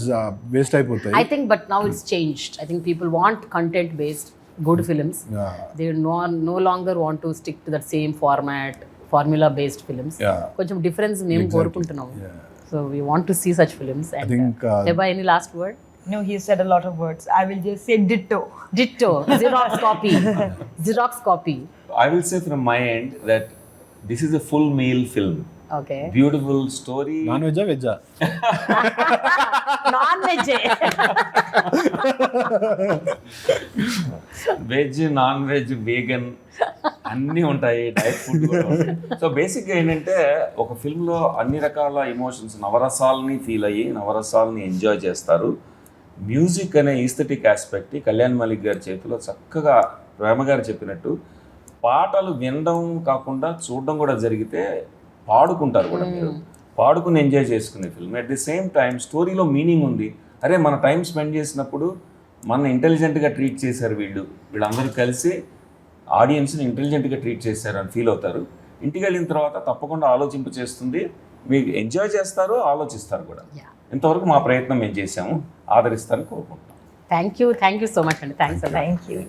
waste అయిపోతాయి. I think but now it's changed. I think people want content based good films. They no longer want to stick to that same formula based films. కొంచెం difference మేము కోరుకుంటున్నాము. So we want to see such films. And I think Hebah, any last word? No, he said a lot of words. I will just say ditto. Xerox copy. I will say from my end that this is a full meal film. Okay. Beautiful story. Non వెజ్జా Non-veg. Veg, non veg, vegan అన్నీ ఉంటాయి, diet food కూడా ఉంటాయి. So బేసిక్గా ఏంటంటే ఒక ఫిల్మ్లో అన్ని రకాల ఎమోషన్స్, నవరసాలని ఫీల్ అయ్యి నవరసాలని ఎంజాయ్ చేస్తారు. మ్యూజిక్ అనే ఈస్థెటిక్ ఆస్పెక్ట్ కళ్యాణ్ మలిక్ గారి చేతిలో చక్కగా ప్రేమ గారు చెప్పినట్టు పాటలు వినడం కాకుండా చూడడం కూడా జరిగితే పాడుకుంటారు కూడా. మీరు పాడుకుని ఎంజాయ్ చేసుకునే film. At the same time స్టోరీలో మీనింగ్ ఉంది. అరే మన టైం స్పెండ్ చేసినప్పుడు మన ఇంటెలిజెంట్గా ట్రీట్ చేశారు వీళ్ళందరూ కలిసి ఆడియన్స్ని ఇంటెలిజెంట్గా ట్రీట్ చేశారు అని ఫీల్ అవుతారు. ఇంటికి వెళ్ళిన తర్వాత తప్పకుండా ఆలోచింపు చేస్తుంది, మీకు ఎంజాయ్ చేస్తారు, ఆలోచిస్తారు కూడా. ఇంతవరకు మా ప్రయత్నం మేము చేసాము, ఆదరిస్తారని కోరుకుంటాం. Thank you so much, and thanks a lot. Thank you.